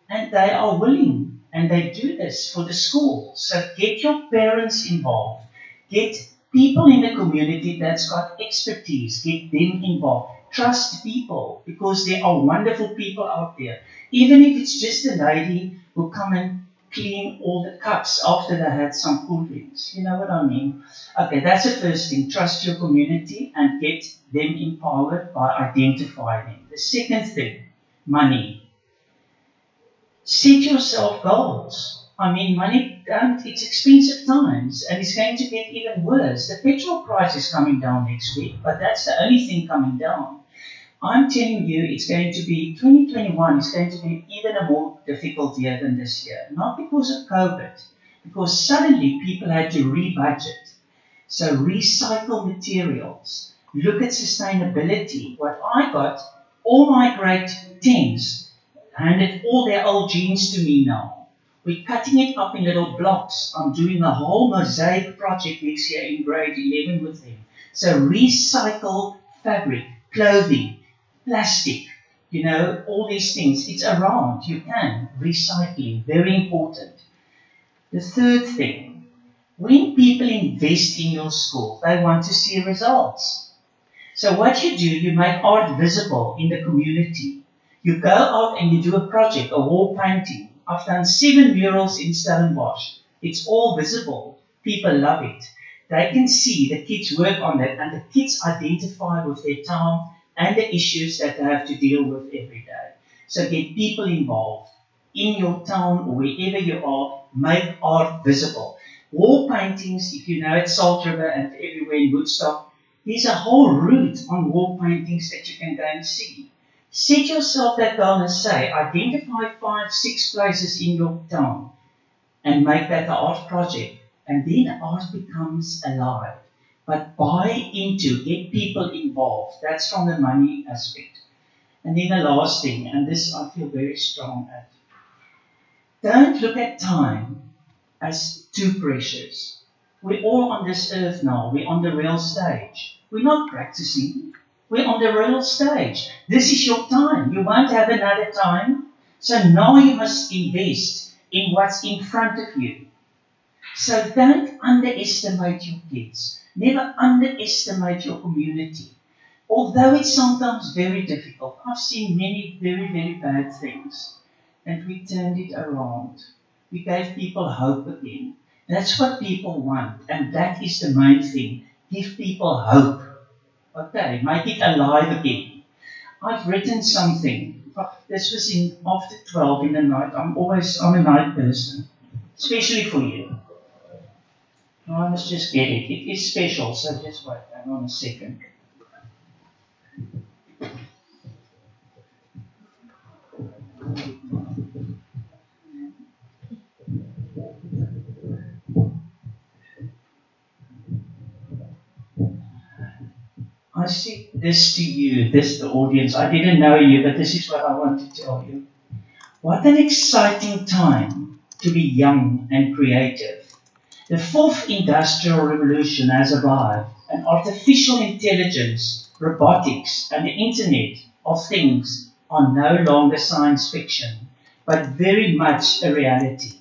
and they are willing, and they do this for the school. So get your parents involved. Get people in the community that's got expertise. Get them involved. Trust people, because there are wonderful people out there. Even if it's just a lady who come and clean all the cups after they had some cool drinks. You know what I mean? Okay, that's the first thing. Trust your community and get them empowered by identifying them. The second thing, money. Set yourself goals. I mean, money, it's expensive times, and it's going to get even worse. The petrol price is coming down next week, but that's the only thing coming down. I'm telling you, it's going to be, 2021 is going to be even a more difficult year than this year. Not because of COVID, because suddenly people had to rebudget. So recycle materials, look at sustainability. What I got, all my grade 10s handed all their old jeans to me now. We're cutting it up in little blocks. I'm doing a whole mosaic project next year in grade 11 with them. So recycle fabric, clothing, plastic, you know, all these things. It's around. You can. Recycling, very important. The third thing, when people invest in your school, they want to see results. So what you do, you make art visible in the community. You go out and you do a project, a wall painting. I've done 7 murals in Stellenbosch. It's all visible. People love it. They can see the kids work on that, and the kids identify with their town and the issues that they have to deal with every day. So get people involved in your town or wherever you are. Make art visible. Wall paintings, if you know at Salt River and everywhere in Woodstock, there's a whole route on wall paintings that you can go and see. Set yourself that goal and say, identify 5, 6 places in your town and make that the art project. And then art becomes alive. But buy into, get people involved. That's from the money aspect. And then the last thing, and this I feel very strong at. Don't look at time as too precious. We're all on this earth now. We're on the real stage. We're not practicing. We're on the real stage. This is your time. You won't have another time. So now you must invest in what's in front of you. So don't underestimate your kids. Never underestimate your community. Although it's sometimes very difficult. I've seen many very, very bad things. And we turned it around. We gave people hope again. That's what people want, and that is the main thing. Give people hope. Okay, make it alive again. I've written something. This was after 12 in the night. I'm a night person, especially for you. I must just get it. It is special, so just wait. Hang on a second. I say this to you, this the audience. I didn't know you, but this is what I want to tell you. What an exciting time to be young and creative. The fourth industrial revolution has arrived, and artificial intelligence, robotics, and the Internet of Things are no longer science fiction, but very much a reality.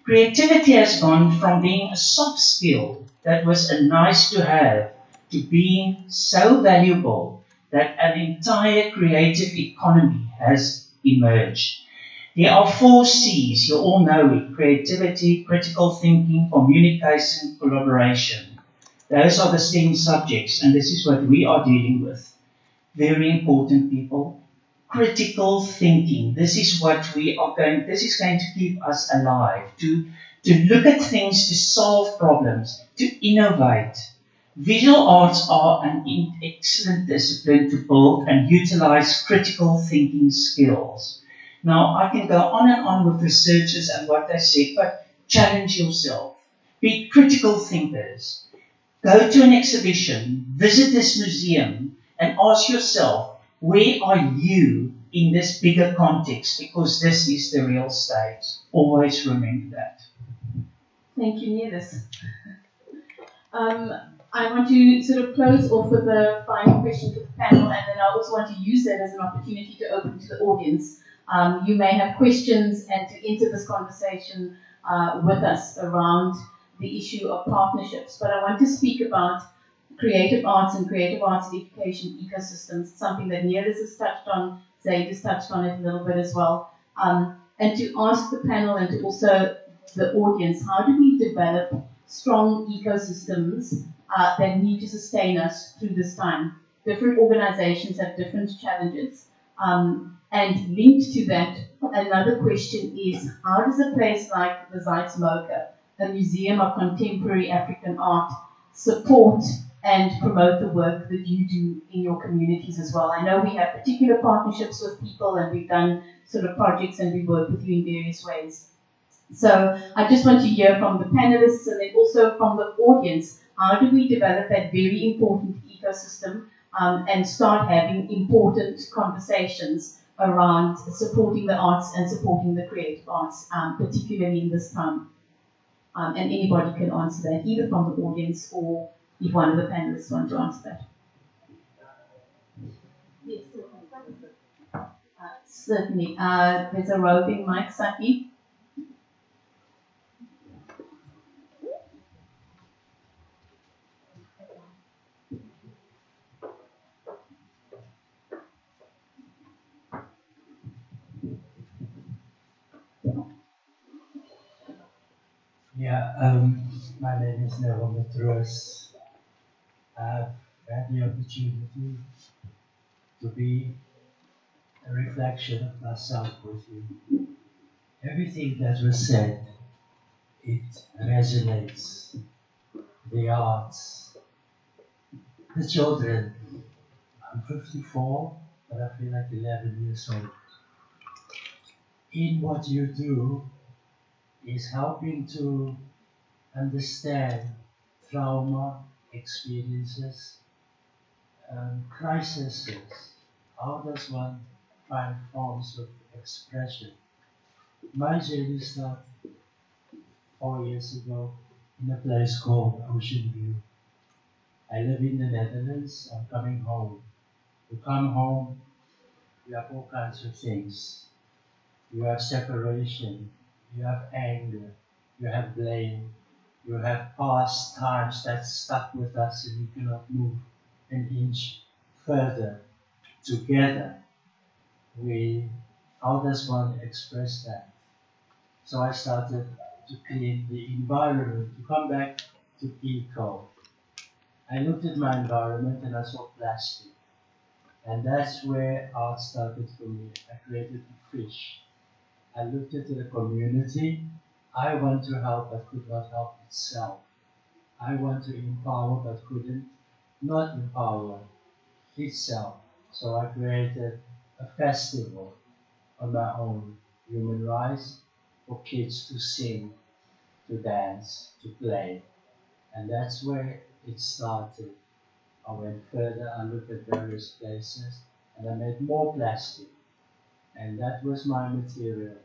Creativity has gone from being a soft skill that was a nice to have to being so valuable that an entire creative economy has emerged. There are 4 C's, you all know it: creativity, critical thinking, communication, collaboration. Those are the STEM subjects, and this is what we are dealing with. Very important, people. Critical thinking. This is what this is going to keep us alive, to look at things, to solve problems, to innovate. Visual arts are an excellent discipline to build and utilize critical thinking skills. Now, I can go on and on with researchers and what they said, but challenge yourself. Be critical thinkers. Go to an exhibition, visit this museum, and ask yourself, where are you in this bigger context? Because this is the real state. Always remember that. Thank you, Neelis. I want to sort of close off with a final question to the panel, and then I also want to use that as an opportunity to open to the audience. You may have questions and to enter this conversation with us around the issue of partnerships, but I want to speak about creative arts and creative arts education ecosystems, something that Neelis has touched on, Zeitz has touched on it a little bit as well, and to ask the panel and to also the audience, how do we develop strong ecosystems that need to sustain us through this time? Different organizations have different challenges. And linked to that, another question is, how does a place like the Zeitz MOCAA, a museum of contemporary African art, support and promote the work that you do in your communities as well? I know we have particular partnerships with people, and we've done sort of projects, and we work with you in various ways. So I just want to hear from the panelists and then also from the audience, how do we develop that very important ecosystem and start having important conversations around supporting the arts and supporting the creative arts, particularly in this time? And anybody can answer that, either from the audience or if one of the panelists want to answer that. Yes, certainly. There's a roving mic, Saki. Yeah, my name is Neville Matros. I've had the opportunity to be a reflection of myself with you. Everything that was said, it resonates. The arts, the children. I'm 54, but I feel like 11 years old. In what you do is helping to understand trauma, experiences, crises. How does one find forms of expression? My journey started 4 years ago in a place called Ocean View. I live in the Netherlands. I'm coming home. You come home, you have all kinds of things. You have separation, you have anger, you have blame, you have past times that stuck with us and you cannot move an inch further. Together, how does one express that? So I started to create the environment, to come back to eco. I looked at my environment and I saw plastic. And that's where art started for me. I created a fish. I looked at the community. I want to help but could not help itself. I want to empower but couldn't not empower itself. So I created a festival on my own, human rights, for kids to sing, to dance, to play. And that's where it started. I went further, I looked at various places, and I made more plastic. And that was my material.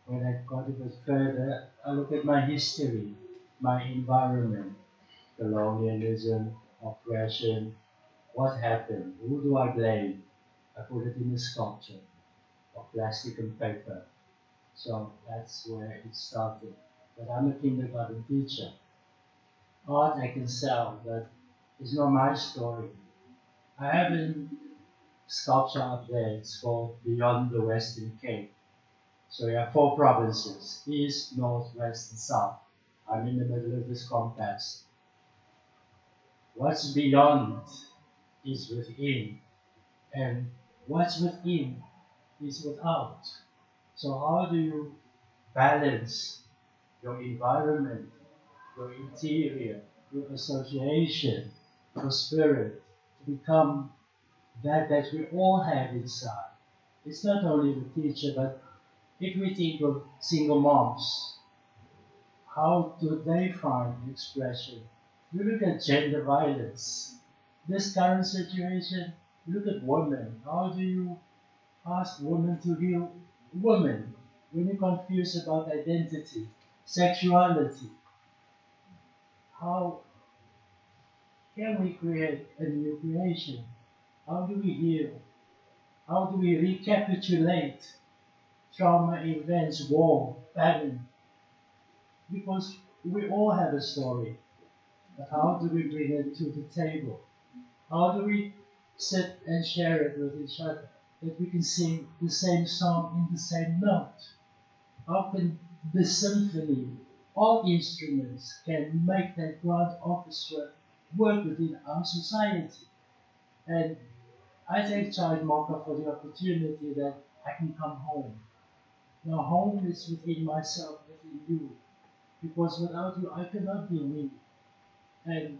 When I got a bit further, I looked at my history, my environment, colonialism, oppression, what happened, who do I blame? I put it in a sculpture of plastic and paper. So that's where it started. But I'm a kindergarten teacher. Art I can sell, but it's not my story. I have a sculpture up there, it's called Beyond the Western Cape. So you have 4 provinces, east, north, west, and south. I'm in the middle of this compass. What's beyond is within, and what's within is without. So how do you balance your environment, your interior, your association, your spirit, to become that we all have inside? It's not only the teacher, but if we think of single moms, how do they find expression? You look at gender violence, this current situation, look at women. How do you ask women to heal women when you're confused about identity, sexuality? How can we create a new creation? How do we heal? How do we recapitulate trauma events, war, famine? Because we all have a story, but how do we bring it to the table? How do we sit and share it with each other, that we can sing the same song in the same note? How can the symphony, all instruments, can make that grand orchestra work within our society? And I thank Zeitz MOCAA for the opportunity that I can come home. Now home is within myself, within you. Because without you, I cannot be me. And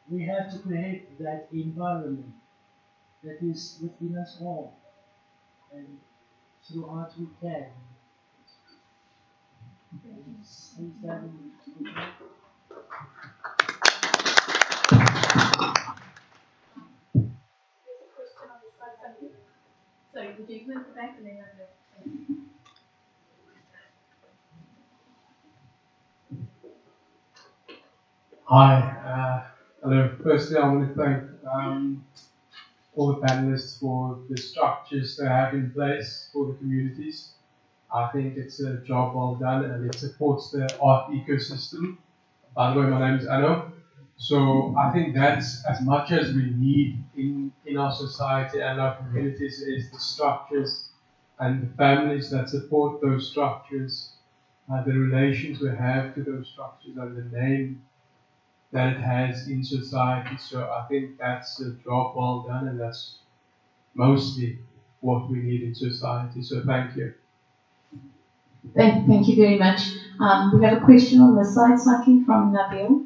we have to create that environment that is within us all. And through art we can. Sorry, the gentleman at the back and then on the Hi, hello. Firstly, I want to thank all the panelists for the structures they have in place for the communities. I think it's a job well done and it supports the art ecosystem. By the way, my name is Anno. So I think that's as much as we need in our society and our communities is the structures and the families that support those structures, the relations we have to those structures and the name that it has in society. So I think that's a job well done and that's mostly what we need in society. So thank you. Thank you very much. We have a question on the side, Saki, from Nabil.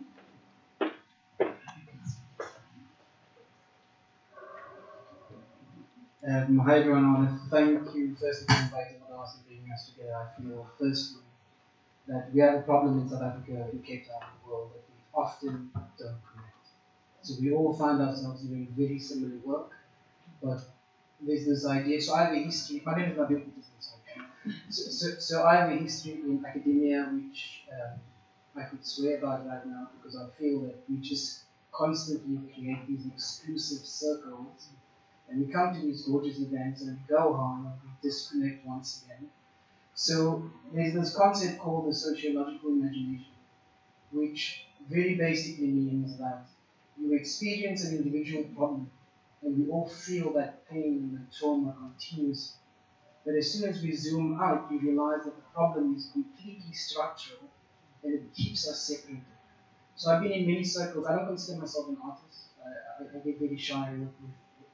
Hi everyone, I want to thank you first for inviting us and bringing us together. I feel firstly that we have a problem in South Africa, in Cape Town, in the world, that we often don't connect. So we all find ourselves doing very similar work, but there's this idea. So I have a history, my name is Nabil. So I have a history in academia which I could swear about right now because I feel that we just constantly create these exclusive circles and we come to these gorgeous events and we go home and we disconnect once again. So there's this concept called the sociological imagination, which very basically means that you experience an individual problem and we all feel that pain and that trauma continuously. But as soon as we zoom out, you realize that the problem is completely structural and it keeps us separated. So I've been in many circles. I don't consider myself an artist. I get very shy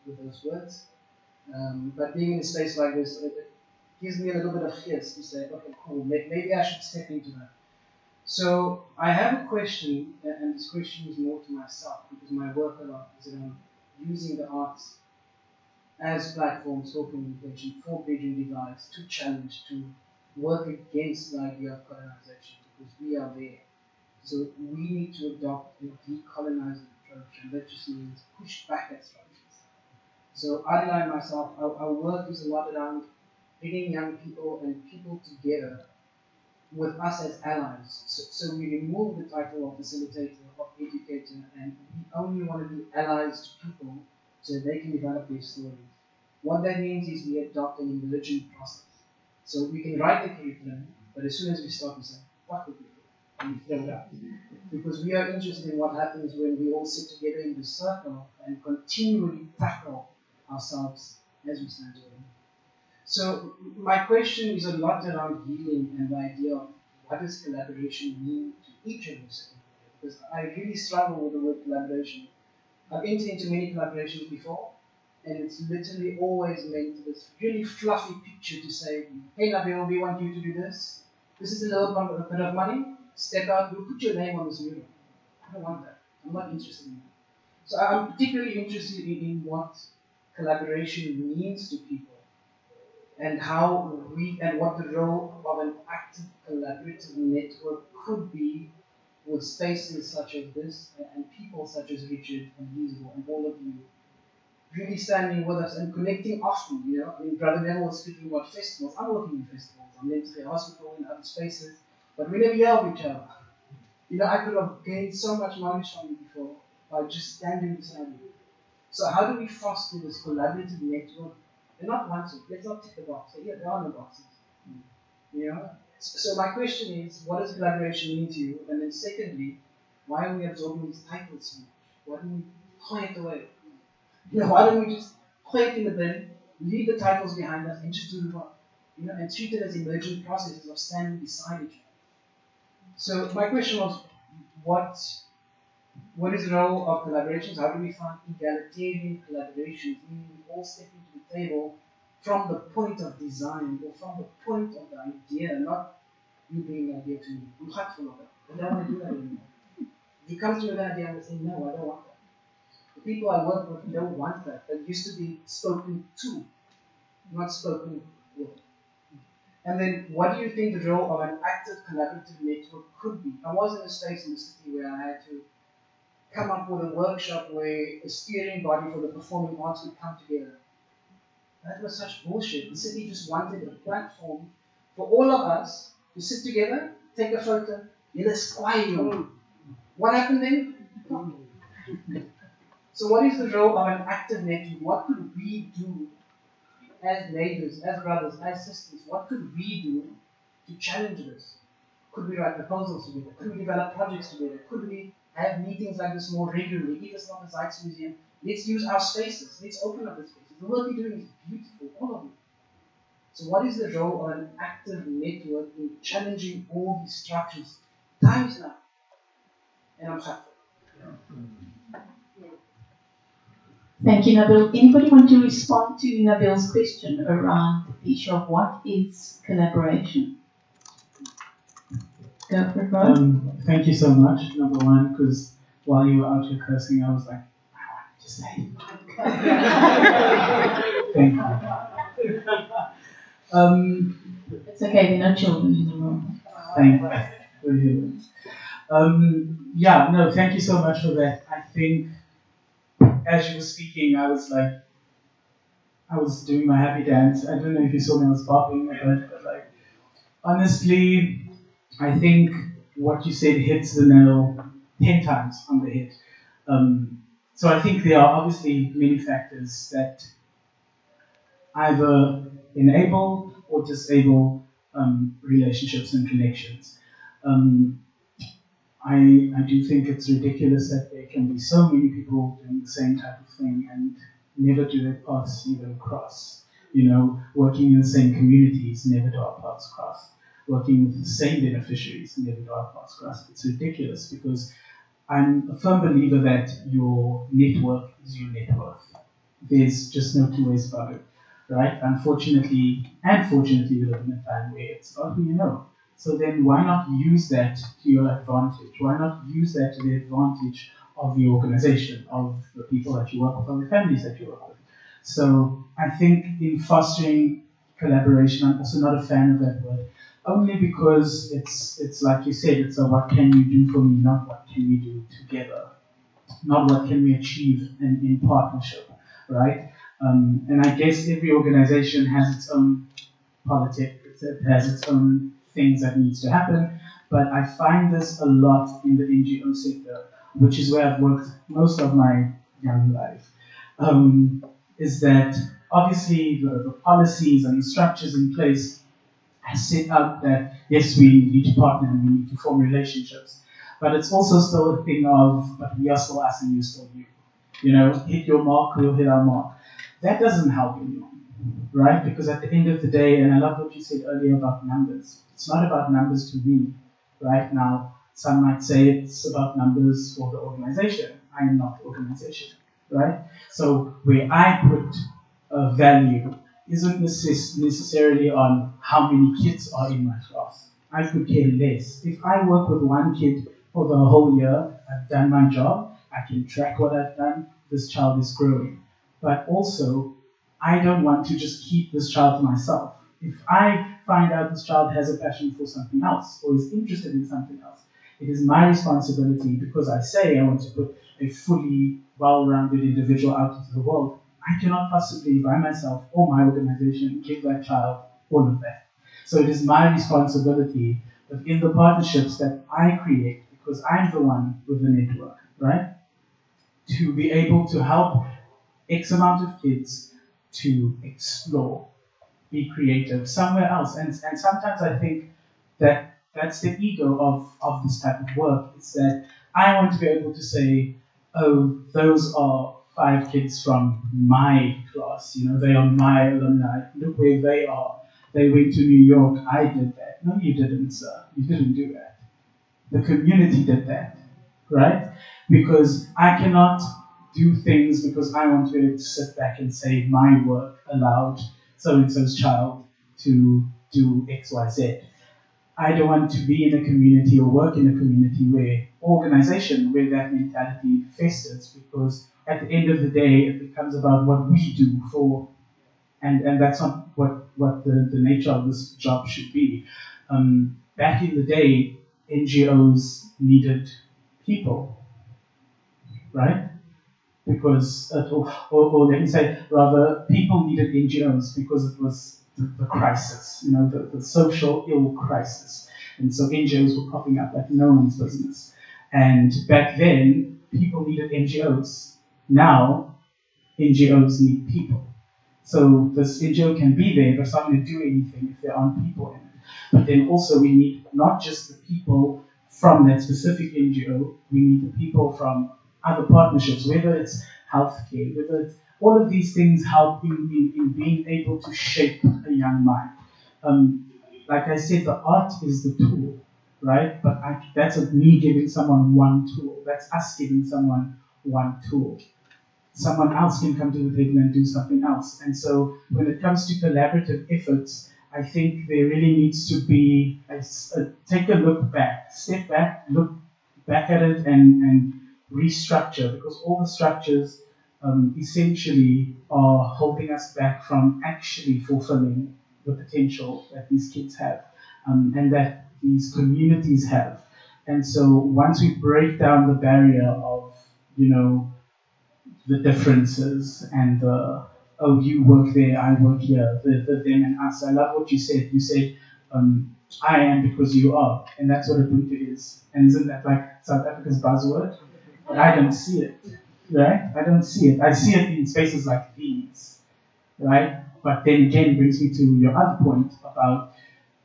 with those words. But being in a space like this, it gives me a little bit of fears to say, okay, cool, maybe I should step into that. So I have a question, and this question is more to myself, because my work a lot is around using the arts as platforms for communication, for bridging divides, to challenge, to work against the idea of colonization, because we are there. So we need to adopt a decolonizing approach, and that just means push back at structures. So Adela and myself, our work is a lot around bringing young people and people together with us as allies. So we remove the title of facilitator, of educator, and we only want to be allies to people so they can develop their stories. What that means is we adopt an emergent process. So we can write the curriculum, but as soon as we start, we say, fuck the curriculum, and we throw it out. Because we are interested in what happens when we all sit together in the circle and continually tackle ourselves as we stand together. So my question is a lot around healing and the idea of what does collaboration mean to each of us. Because I really struggle with the word collaboration. I've entered into many collaborations before, and it's literally always meant this really fluffy picture to say, hey Nabil, we want you to do this. This is a little bit of money. Step out, we'll put your name on this mural. I don't want that. I'm not interested in that. So I'm particularly interested in what collaboration means to people, and how what the role of an active collaborative network could be with spaces such as this and people such as Richard and Liesel and all of you really standing with us and connecting often. You know, I mean, Brother Neville was speaking about festivals. I'm working in festivals. I'm in the hospital and other spaces, but we never yell at each other. You know, I could have gained so much knowledge from you before by just standing beside you. So how do we foster this collaborative network? They're not ones. Let's not tick the box. Yeah, there are no boxes. You know. So my question is, what does collaboration mean to you? And then secondly, why are we absorbing these titles so much? Why don't we throw it away? You know, why don't we just throw it in the bin, leave the titles behind us, and just do the work? You know, and treat it as emergent processes of standing beside each other. So my question was, what is the role of collaborations? How do we find egalitarian collaborations, meaning we all step into the table from the point of design or from the point of the idea, not you bring the idea to me. I'm hurtful of it. I don't want to do that anymore. If you come to me with an idea and say, no, I don't want that. The people I work with don't want that. That used to be spoken to, not spoken with. And then, what do you think the role of an active collaborative network could be? I was in a space in the city where I had to come up with a workshop where a steering body for the performing arts would come together. That was such bullshit. The city just wanted a platform for all of us to sit together, take a photo, What happened then? So what is the role of an active network? What could we do as neighbors, as brothers, as sisters? What could we do to challenge this? Could we write proposals together? Could we develop projects together? Could we have meetings like this more regularly? If it's not the Zeitz Museum, let's use our spaces. Let's open up the spaces. The work you're doing is beautiful, all of it. So what is the role of an active network in challenging all these structures? Time is now. And I'm happy. Thank you, Nabil. Anybody want to respond to Nabil's question around the issue of what is collaboration? Go for it, Ron. Thank you so much, number one, because while you were out here cursing, I was like, I wanted to say it. Thank you. It's okay, there are no children in the room. Thank you. Yeah, no, thank you so much for that. I think as you were speaking, I was doing my happy dance. I don't know if you saw me, I was bopping, but like, honestly, I think what you said hits the nail 10 times on the head. So I think there are obviously many factors that either enable or disable relationships and connections. I do think it's ridiculous that there can be so many people doing the same type of thing and never do their paths even cross. Working in the same communities, never do our paths cross. Working with the same beneficiaries, never do our paths cross. It's ridiculous because I'm a firm believer that your network is your net worth. There's just no two ways about it, right? Unfortunately, and fortunately, we live in a time where it's about who you know. So then why not use that to your advantage? Why not use that to the advantage of the organization, of the people that you work with, of the families that you work with? So I think in fostering collaboration, I'm also not a fan of that word, only because it's like you said, it's a what can you do for me, not what can we do together, not what can we achieve in partnership, right? And I guess every organization has its own politics, it has its own things that needs to happen, but I find this a lot in the NGO sector, which is where I've worked most of my young life, is that obviously the policies and the structures in place has set up that, yes, we need to partner and we need to form relationships, but it's also still a thing of, but we are still us and you still you. Hit your mark, we'll hit our mark. That doesn't help anyone, right? Because at the end of the day, and I love what you said earlier about numbers, it's not about numbers to me, right? Now, some might say it's about numbers for the organization. I am not the organization, right? So where I put value isn't necessarily on how many kids are in my class. I could care less. If I work with one kid for the whole year, I've done my job, I can track what I've done, this child is growing. But also, I don't want to just keep this child to myself. If I find out this child has a passion for something else or is interested in something else, it is my responsibility, because I say I want to put a fully well-rounded individual out into the world. I cannot possibly, by myself or my organization, give that child all of that. So it is my responsibility within the partnerships that I create, because I'm the one with the network, right? To be able to help X amount of kids to explore, be creative somewhere else. And sometimes I think that that's the ego of this type of work. It's that I want to be able to say, oh, those are 5 kids from my class, they are my alumni, look where they are. They went to New York, I did that. No, you didn't, sir. You didn't do that. The community did that, right? Because I cannot do things because I want to be able to sit back and say my work allowed so-and-so's child to do X, Y, Z. I don't want to be in a community or work in a community where that mentality festers, because at the end of the day, it becomes about what we do for, and that's not what the nature of this job should be. Back in the day, NGOs needed people, right? Because, or let me say, rather, people needed NGOs because it was the crisis, the social ill crisis. And so NGOs were popping up like no one's business. And back then, people needed NGOs. Now, NGOs need people. So this NGO can be there, but it's not going to do anything if there aren't people in it. But then also we need not just the people from that specific NGO, we need the people from other partnerships, whether it's healthcare, whether it's all of these things help in being able to shape a young mind. Like I said, the art is the tool, right? But that's me giving someone one tool. That's us giving someone one tool. Someone else can come to the table and do something else. And so when it comes to collaborative efforts, I think there really needs to be take a look back, step back, look back at it and restructure, because all the structures essentially are holding us back from actually fulfilling the potential that these kids have and that these communities have. And so once we break down the barrier of, the differences and oh, you work there, I work here, the them and us. I love what you said. You said, I am because you are. And that's what Ubuntu is. And isn't that like South Africa's buzzword? But I don't see it, right? I don't see it. I see it in spaces like these, right? But then again, brings me to your other point about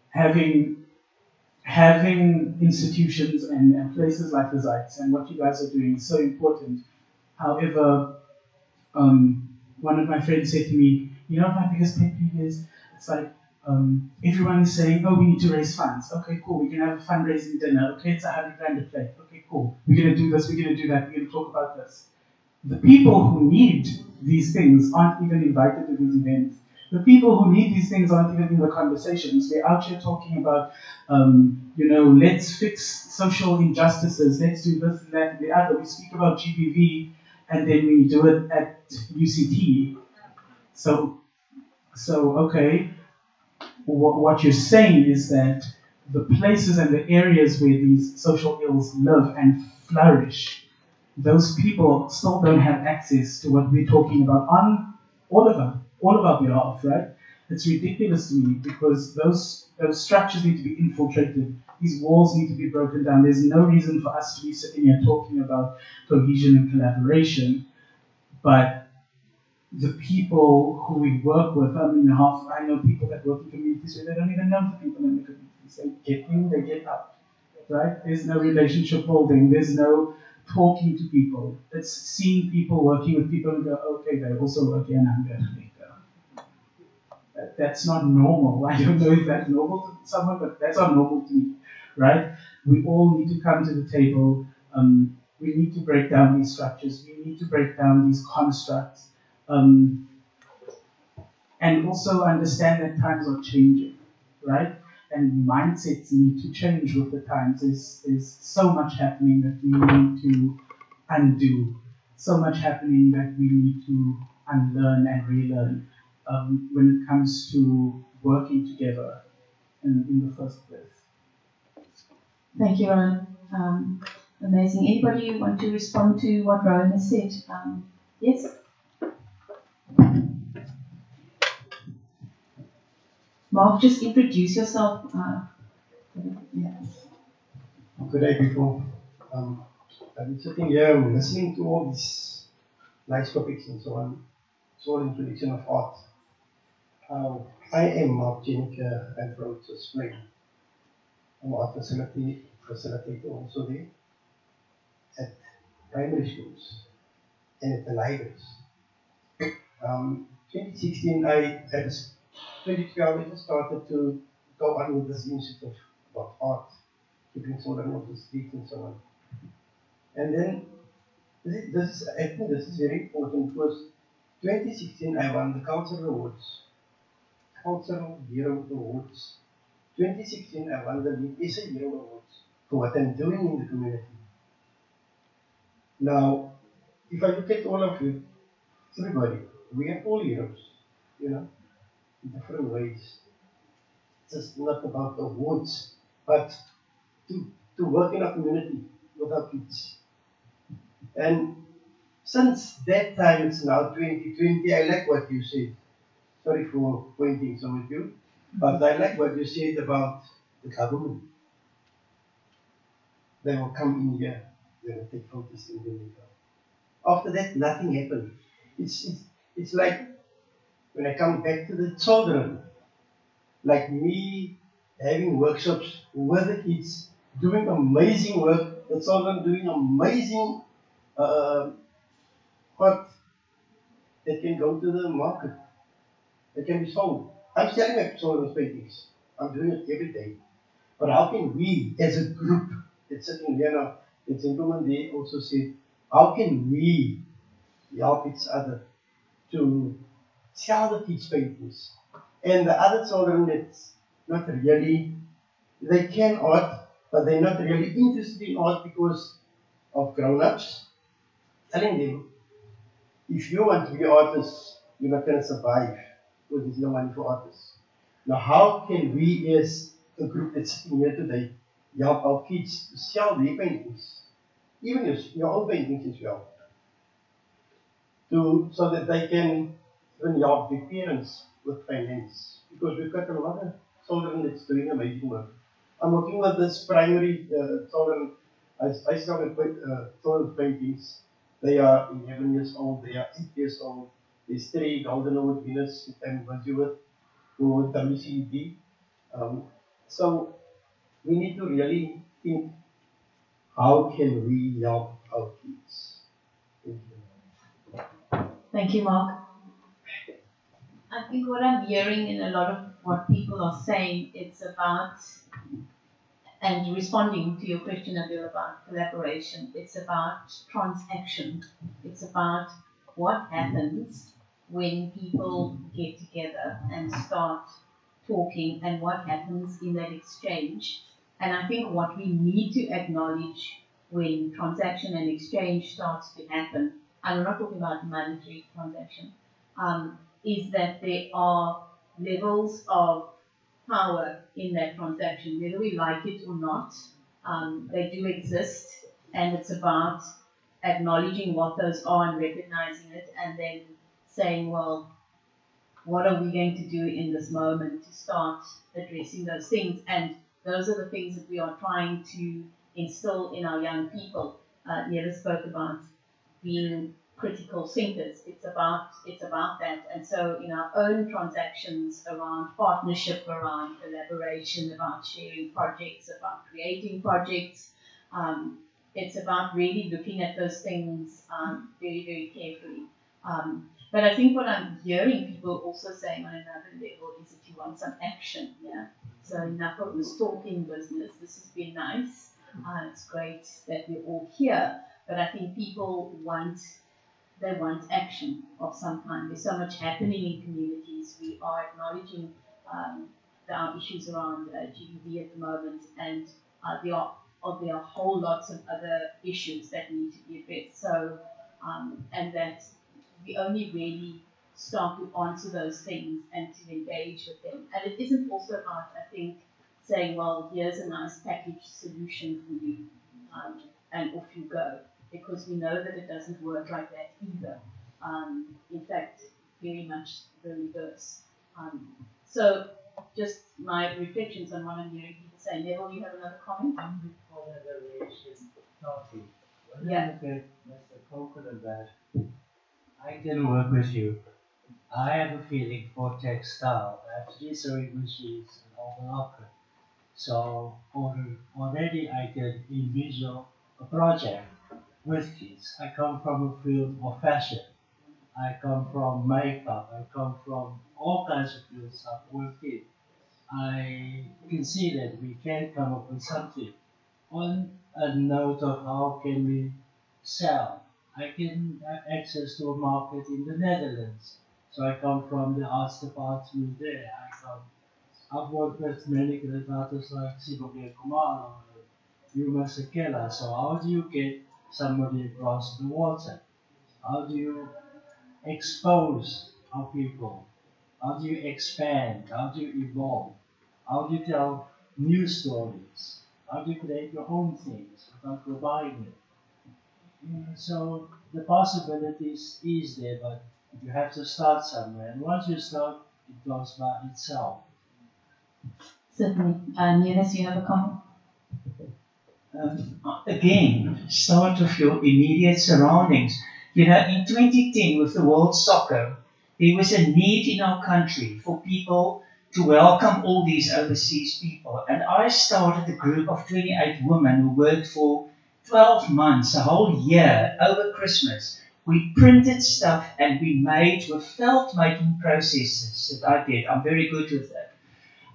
having institutions and places like the Zeitz, and what you guys are doing is so important. However, one of my friends said to me, You know what my biggest pet peeve is? It's like everyone is saying, oh, we need to raise funds. Okay, cool. We're going to have a fundraising dinner. Okay, it's 100 grand a plate. Okay, cool. We're going to do this. We're going to do that. We're going to talk about this. The people who need these things aren't even invited to these events. The people who need these things aren't even in the conversations. We're out here talking about, let's fix social injustices. Let's do this and that and the other. We speak about GBV and then we do it at UCT. So okay, what you're saying is that the places and the areas where these social ills live and flourish, those people still don't have access to what we're talking about on all of our behalf, right? It's ridiculous to me because those structures need to be infiltrated. These walls need to be broken down. There's no reason for us to be sitting here talking about cohesion and collaboration, but the people who we work with, I know people that work in communities where they don't even know the people in the communities. They get in, they get out, right? There's no relationship building. There's no talking to people. It's seeing people, working with people and go, okay, they also work here and I'm going to make them. That's not normal. I don't know if that's normal to someone, but that's not normal to me, right? We all need to come to the table. We need to break down these structures. We need to break down these constructs. And also understand that times are changing, right? And mindsets need to change with the times. There's so much happening that we need to undo, so much happening that we need to unlearn and relearn when it comes to working together in the first place. Thank you, Rowan. Amazing. Anybody want to respond to what Rowan has said? Yes? Mark, just introduce yourself. Good day, people. I've been sitting here listening to all these nice topics and so on. It's all introduction of art. I am Mark Jenica. I'm from Spring. I'm an art facilitator also there at primary schools and at the libraries. 2016, I 2012, I just started to go on with this initiative about art, keeping children off the street and so on. And then, I think this is very important because 2016 I won the Cultural Hero Awards. 2016 I won the Lead Essay Hero Awards for what I'm doing in the community. Now, if I look at all of you, everybody, we are all heroes, in different ways. It's just not about awards, but to work in a community with our kids. And since that time, it's now 2020, I like what you said. Sorry for pointing some of you, but I like what you said about the government. They will come in here, they will take photos and then they go. After that, nothing happened. It's like when I come back to the children, like me having workshops with the kids, doing amazing work, the children doing amazing art that can go to the market, that can be sold. I'm selling my children's paintings. I'm doing it every day. But how can we, as a group, that's sitting here now, the gentleman there also said, how can we help each other to sell the kids' paintings? And the other children that's not really, they can art, but they're not really interested in art because of grown-ups telling them, if you want to be artists, you're not going to survive because there's no money for artists. Now, how can we as a group that's sitting here today help our kids to sell their paintings, even your own paintings as well, so that they can even help their parents with finance? Because we've got a lot of children that's doing amazing work. I'm working with this primary children. I started children's paintings. They are 11 years old, they are 8 years old. There's 3 Golden Award winners that I'm busy with for WCD. So we need to really think, how can we help our kids? Thank you, Mark. I think what I'm hearing in a lot of what people are saying, it's about, and responding to your question, Nabil, about collaboration, it's about transaction. It's about what happens when people get together and start talking and what happens in that exchange. And I think what we need to acknowledge when transaction and exchange starts to happen, and we're not talking about monetary transaction, is that there are levels of power in that transaction, whether we like it or not. They do exist, and it's about acknowledging what those are and recognizing it, and then saying, well, what are we going to do in this moment to start addressing those things? And those are the things that we are trying to instill in our young people. Nera spoke about being critical thinkers. It's about that. And so in our own transactions around partnership, around collaboration, about sharing projects, about creating projects, it's about really looking at those things very, very carefully. But I think what I'm hearing people also saying on another level is that you want some action. Yeah. So enough of this talking business. This has been nice. It's great that we're all here. But I think people want action of some kind. There's so much happening in communities. We are acknowledging our issues around GBV at the moment, and there are whole lots of other issues that need to be addressed. So, and that we only really start to answer those things and to engage with them. And it isn't also about, I think, saying, well, here's a nice packaged solution for you, and off you go. Because we know that it doesn't work like that either. In fact, very much the reverse. So, just my reflections on what I'm hearing people say. Neville, you have another comment? Collaboration topic. Yeah. Mr. Coconut that I can work with you. I have a feeling for textile. I have 3 sewing machines and overlocker. So already I can envision a project with kids. I come from a field of fashion. I come from makeup. I come from all kinds of fields of with kids. I can see that we can come up with something. On a note of how can we sell, I can have access to a market in the Netherlands. So I come from the arts department there. I've worked with many great artists like Sibonge Kumalo, Yuma Sekela. So how do you get somebody across the water? How do you expose our people? How do you expand? How do you evolve? How do you tell new stories? How do you create your own things without providing it? So the possibilities is there, but you have to start somewhere. And once you start, it goes by itself. Certainly. Neres, you have a comment? Again, start with your immediate surroundings. You know, in 2010 with the World Soccer, there was a need in our country for people to welcome all these overseas people. And I started a group of 28 women who worked for 12 months, a whole year, over Christmas. We printed stuff and we made with felt making processes that I did. I'm very good with that.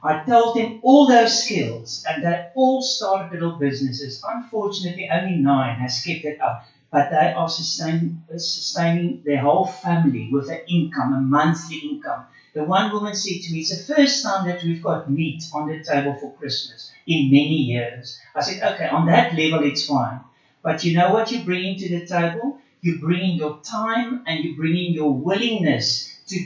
I told them all those skills and they all started little businesses. Unfortunately, only 9 has kept it up. But they are sustaining their whole family with an income, a monthly income. The one woman said to me, it's the first time that we've got meat on the table for Christmas in many years. I said, okay, on that level it's fine. But you know what you bring into the table? You bring in your time and you bring in your willingness to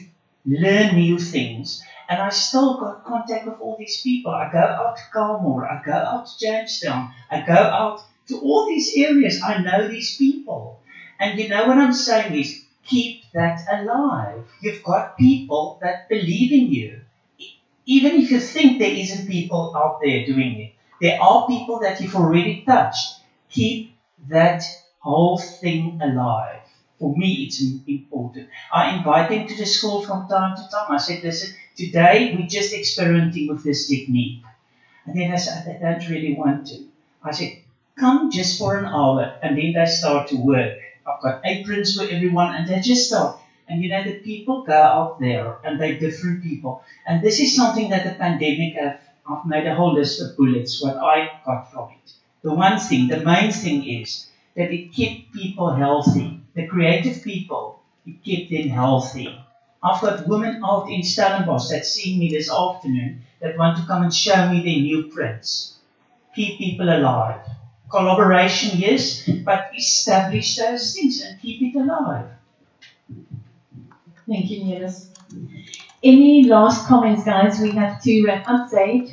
learn new things. And I still got contact with all these people. I go out to Kalmore, I go out to Jamestown, I go out to all these areas. I know these people. And you know what I'm saying is, keep that alive. You've got people that believe in you. Even if you think there isn't people out there doing it, there are people that you've already touched. Keep that whole thing alive. For me, it's important. I invite them to the school from time to time. I said, listen, today we're just experimenting with this technique. And then they said, I don't really want to. I said, come just for an hour. And then they start to work. I've got aprons for everyone and they just start. And you know, the people go out there and they're different people. And this is something that the pandemic I've made a whole list of bullets, what I got from it. The one thing, the main thing is that it kept people healthy. The creative people, it kept them healthy. I've got women out in Stellenbosch that see me this afternoon that want to come and show me their new prints. Keep people alive. Collaboration, yes, but establish those things and keep it alive. Thank you, Niels. Any last comments, guys? We have to wrap up. Zaid?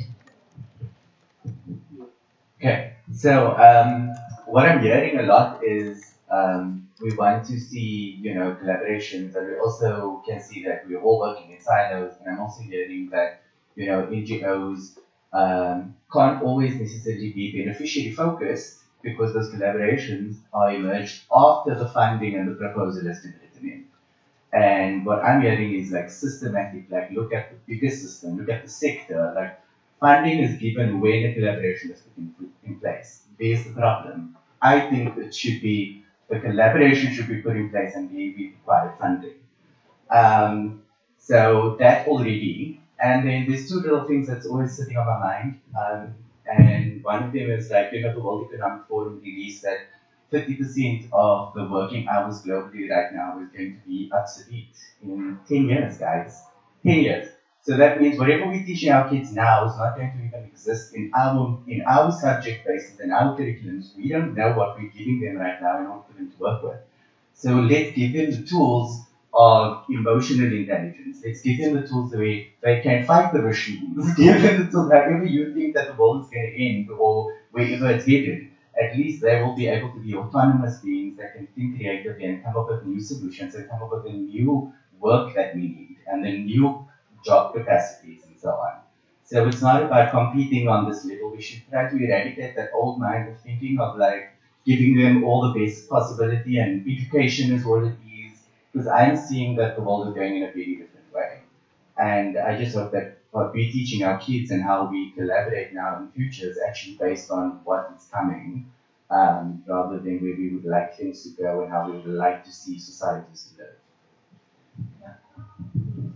Okay, so what I'm hearing a lot is we want to see, you know, collaborations, and we also can see that we're all working in silos. And I'm also hearing that, you know, NGOs can't always necessarily be beneficiary focused because those collaborations are emerged after the funding and the proposal has been written in. And what I'm hearing is like systematic, like look at the bigger system, look at the sector, like funding is given when a collaboration is put in place. There's the problem. I think it should be, the collaboration should be put in place and we require funding. So that already. And then there's two little things that's always sitting on my mind. And one of them is like, you know, the World Economic Forum released that 50% of the working hours globally right now is going to be obsolete in 10 years, guys. 10 years. So that means whatever we're teaching our kids now is not going to even exist in our subject bases and our curriculums. We don't know what we're giving them right now in order for them to work with. So let's give them the tools of emotional intelligence. Let's give them the tools where they can fight the machines. Give them the tools, however you think that the world is going to end or wherever it's headed. At least they will be able to be autonomous beings that can think creatively and come up with new solutions and come up with the new work that we need and the new job capacities and so on. So it's not about competing on this level. We should try to eradicate that old mind of thinking of like giving them all the best possibility and education is all it is. Because I'm seeing that the world is going in a very different way. And I just hope that what we're teaching our kids and how we collaborate now in the future is actually based on what is coming, rather than where we would like things to go and how we would like to see societies to live.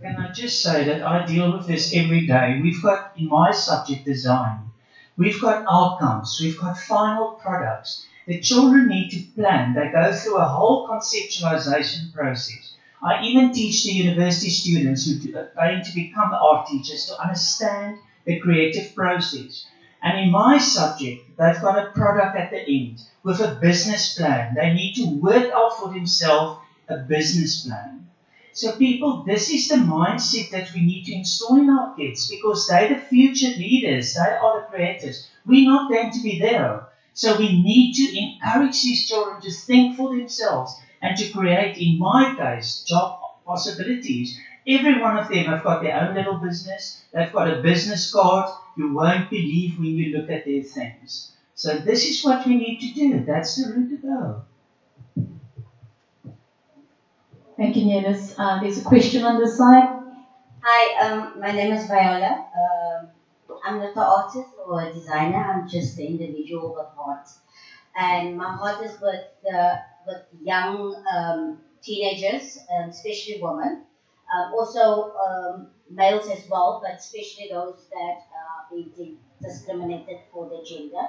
Can I just say that I deal with this every day? We've got, in my subject design, we've got outcomes, we've got final products. The children need to plan. They go through a whole conceptualization process. I even teach the university students who are going to become art teachers to understand the creative process. And in my subject, they've got a product at the end with a business plan. They need to work out for themselves a business plan. So people, this is the mindset that we need to install in our kids because they're the future leaders. They are the creators. We're not going to be there. So we need to encourage these children to think for themselves and to create, in my case, job possibilities. Every one of them have got their own little business. They've got a business card. You won't believe when you look at their things. So this is what we need to do. That's the route to go. Thank you, Niels. There's a question on this side. Hi, my name is Viola. I'm not an artist or a designer. I'm just an individual with heart. And my heart is with young teenagers, especially women. Also males as well, but especially those that are being discriminated for their gender.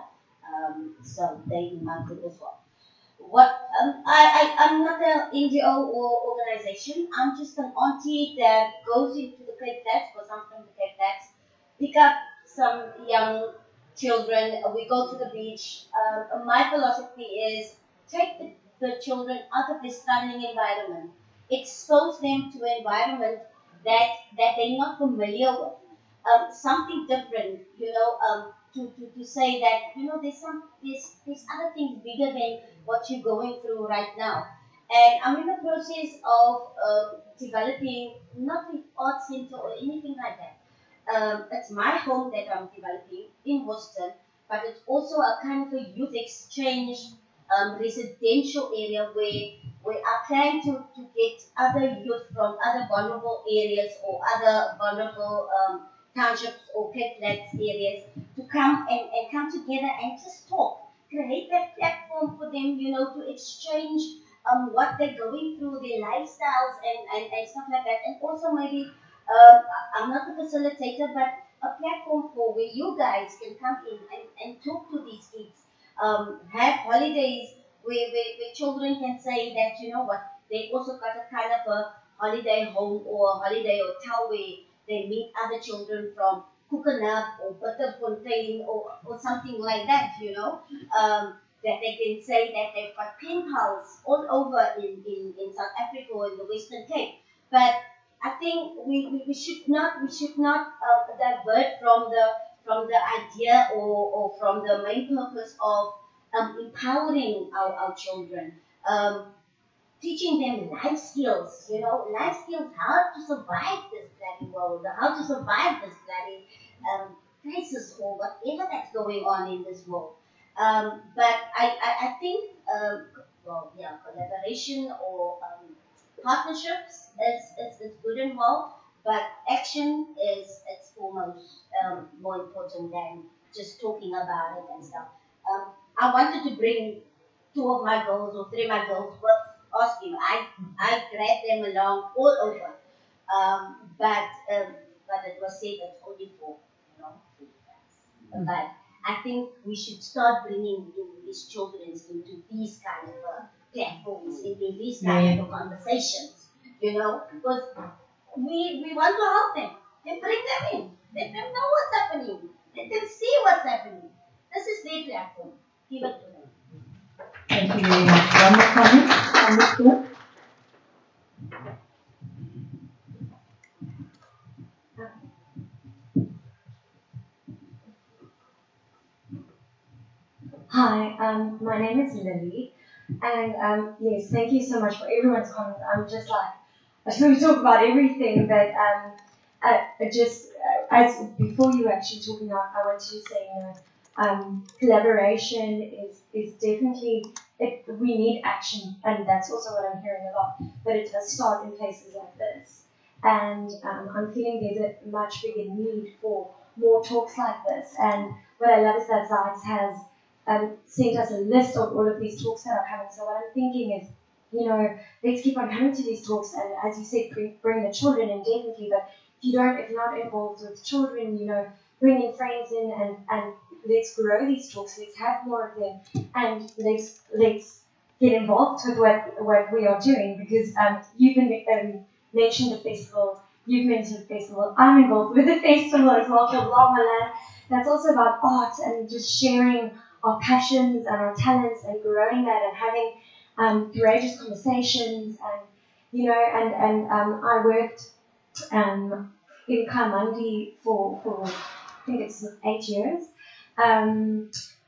So they in my group as well. I'm not an NGO or organization. I'm just an auntie that goes into the Cape Flats, because I'm from the Cape Flats, pick up some young children. We go to the beach. My philosophy is take the children out of their studying environment, expose them to an environment that they're not familiar with. Something different, to say that, there's other things bigger than what you're going through right now. And I'm in the process of developing not an art center or anything like that. It's my home that I'm developing in Worcester, but it's also a kind of a youth exchange residential area where I plan to get other youth from other vulnerable areas or other vulnerable townships or Cape Flats areas to come and come together and just talk. Create that platform for them, to exchange what they're going through, their lifestyles and stuff like that. And also maybe, I'm not a facilitator, but a platform for where you guys can come in and talk to these kids. Have holidays where children can say that, you know what, they also got a kind of a holiday home or a holiday hotel where they meet other children from Kukenap or Butterfontein or something like that, you know. That they can say that they've got pen pals all over in South Africa or in the Western Cape. But I think we should not divert from the idea or from the main purpose of empowering our children. Teaching them life skills, you know, life skills, how to survive this bloody world, how to survive this bloody crisis or whatever that's going on in this world. But I think, collaboration or partnerships is good and well, but action is foremost more important than just talking about it and stuff. I wanted to bring two of my girls or three of my girls with asking. I grabbed them along all over, but it was said it's only for, you know, but I think we should start bringing these children into these kind of platforms, into these kind of conversations, you know, because we want to help them. Then bring them in. Let them know what's happening. Let them see what's happening. This is their platform. Give it to them. Thank you very much. One more comment on the floor. Hi, my name is Lily, and yes, thank you so much for everyone's comments. I'm just like, I just want to talk about everything, but as before you were actually talking, I want to say, you know, collaboration is definitely, we need action, and that's also what I'm hearing a lot, but it does start in places like this, and I'm feeling there's a much bigger need for more talks like this, and what I love is that Zeitz has sent us a list of all of these talks that are coming. So what I'm thinking is, you know, let's keep on coming to these talks, and as you said, bring the children in definitely. But if you're not involved with children, you know, bring in friends in, and let's grow these talks. Let's have more of them, and let's get involved with what we are doing, because you can mention the festival. You've mentioned the festival. I'm involved with the festival as well for Lamaland. That's also about art and just sharing our passions and our talents and growing that and having courageous conversations, and you know, and I worked in Kaimandi for I think it's 8 years,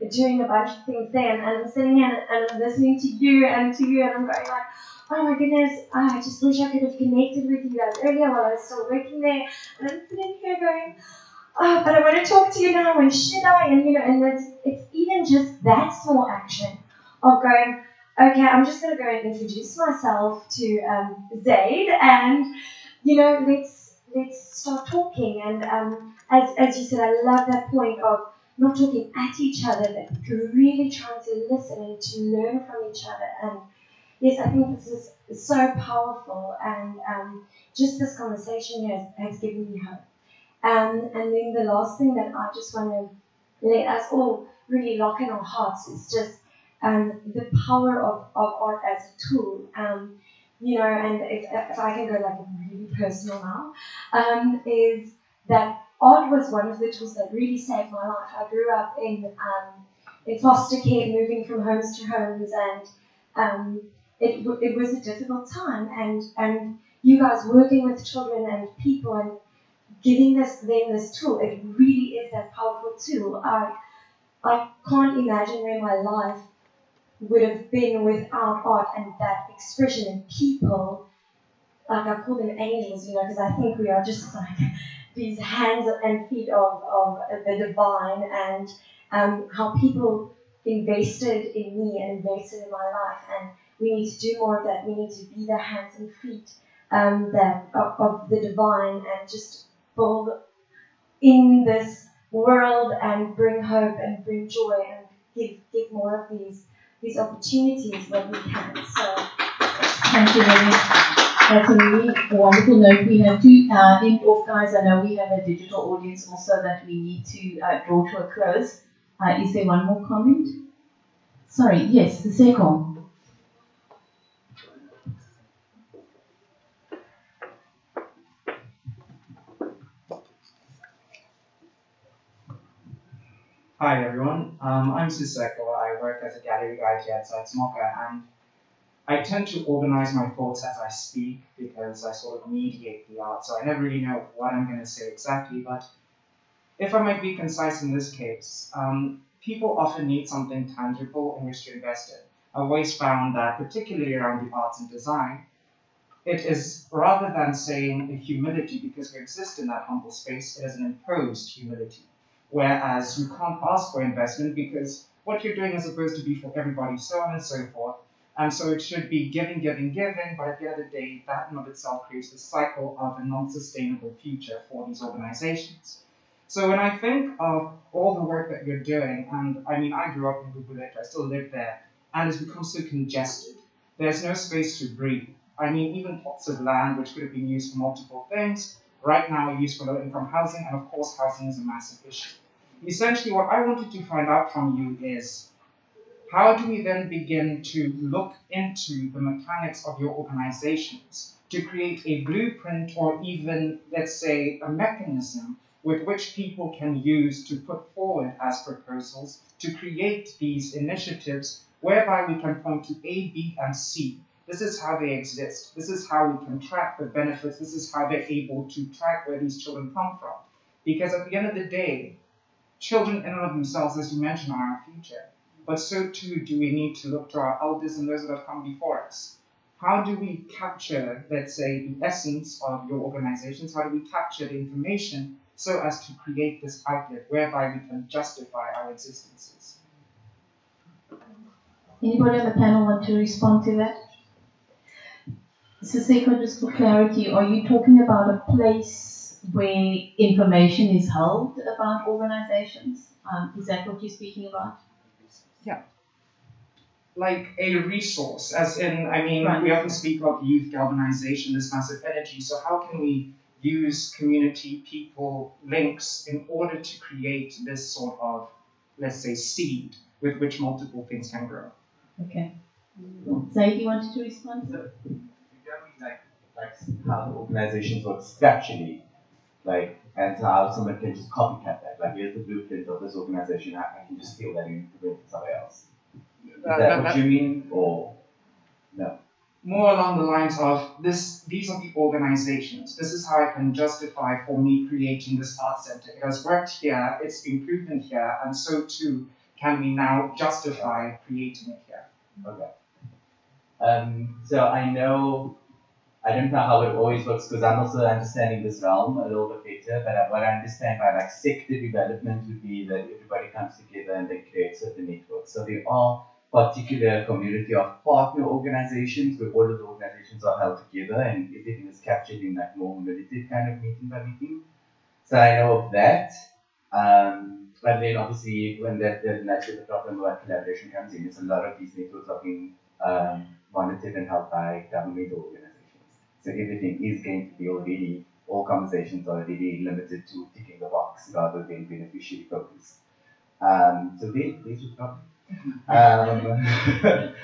doing a bunch of things there, and I'm sitting here and I'm listening to you, and I'm going like, oh my goodness, I just wish I could have connected with you guys earlier while I was still working there, and I'm sitting here going, oh, but I want to talk to you now, and should I? And you know, and it's even just that small action of going, okay, I'm just going to go and introduce myself to Zaid, and you know, let's start talking. And as you said, I love that point of not talking at each other, but really trying to listen and to learn from each other. And yes, I think this is so powerful, and just this conversation here has given me hope. And then the last thing that I just want to let us all really lock in our hearts is just the power of art as a tool. You know, and if I can go like really personal now, is that art was one of the tools that really saved my life. I grew up in foster care, moving from homes to homes, and it was a difficult time. And you guys working with children and people and giving them this tool, it really is that powerful tool. I can't imagine where my life would have been without art and that expression in people. Like I call them angels, you know, because I think we are just like these hands and feet of the divine, and how people invested in me and invested in my life, and we need to do more of that. We need to be the hands and feet of the divine, and just build in this world and bring hope and bring joy and give more of these opportunities when we can. So Thank you very much. That's a really wonderful note. We have two end off, guys. I know we have a digital audience also that we need to draw to a close. Is there one more comment? Sorry, yes, the second. Hi everyone, I'm Suseko. I work as a gallery guide here at Zeitz MOCAA, and I tend to organize my thoughts as I speak because I sort of mediate the art, so I never really know what I'm going to say exactly. But if I might be concise in this case, people often need something tangible in which to invest in. I've always found that, particularly around the arts and design, it is rather than saying a humility because we exist in that humble space, it is an imposed humility. Whereas you can't ask for investment because what you're doing is supposed to be for everybody, so on and so forth. And so it should be giving, giving, giving, but at the end of the day, that in of itself creates the cycle of a non-sustainable future for these organizations. So when I think of all the work that you're doing, and I mean, I grew up in Bubulet, I still live there, and it's become so congested. There's no space to breathe. I mean, even plots of land, which could have been used for multiple things, right now are used for low-income housing, and of course, housing is a massive issue. Essentially, what I wanted to find out from you is, how do we then begin to look into the mechanics of your organizations to create a blueprint or even, let's say, a mechanism with which people can use to put forward as proposals to create these initiatives whereby we can point to A, B, and C. This is how they exist. This is how we can track the benefits. This is how they're able to track where these children come from. Because at the end of the day, children in and of themselves, as you mentioned, are our future. But so too do we need to look to our elders and those that have come before us. How do we capture, let's say, the essence of your organizations? How do we capture the information so as to create this outlet whereby we can justify our existences? Anybody on the panel want to respond to that? Siseko, just for clarity, are you talking about a place where information is held about organizations? Is that what you're speaking about? Yeah. Like a resource, as in, I mean, Right. We often speak of youth galvanization, this massive energy, so how can we use community, people, links in order to create this sort of, let's say, seed with which multiple things can grow? Okay. Zaid, you wanted to respond? So, you tell me like how the organizations work structurally, like, and how someone can just copycat that. Like, here's the blueprint of this organization, I can just steal that and implement it somewhere else. Is that what you mean, or no? More along the lines of these are the organizations. This is how I can justify for me creating this art center. It has worked here, it's been proven here, and so too can we now justify creating it here. Okay. So I don't know how it always works because I'm also understanding this realm a little bit better, but what I understand by like sector development would be that everybody comes together and they create certain networks. So there are particular community of partner organizations where all of the organizations are held together and everything is captured in that more military kind of meeting by meeting. So I know of that. But then obviously when that's where the problem about collaboration comes in. It's a lot of these networks are being monitored and held by governmental organizations. So everything is going to be already, all conversations are already limited to ticking the box rather than beneficiary focused. So there's your problem. And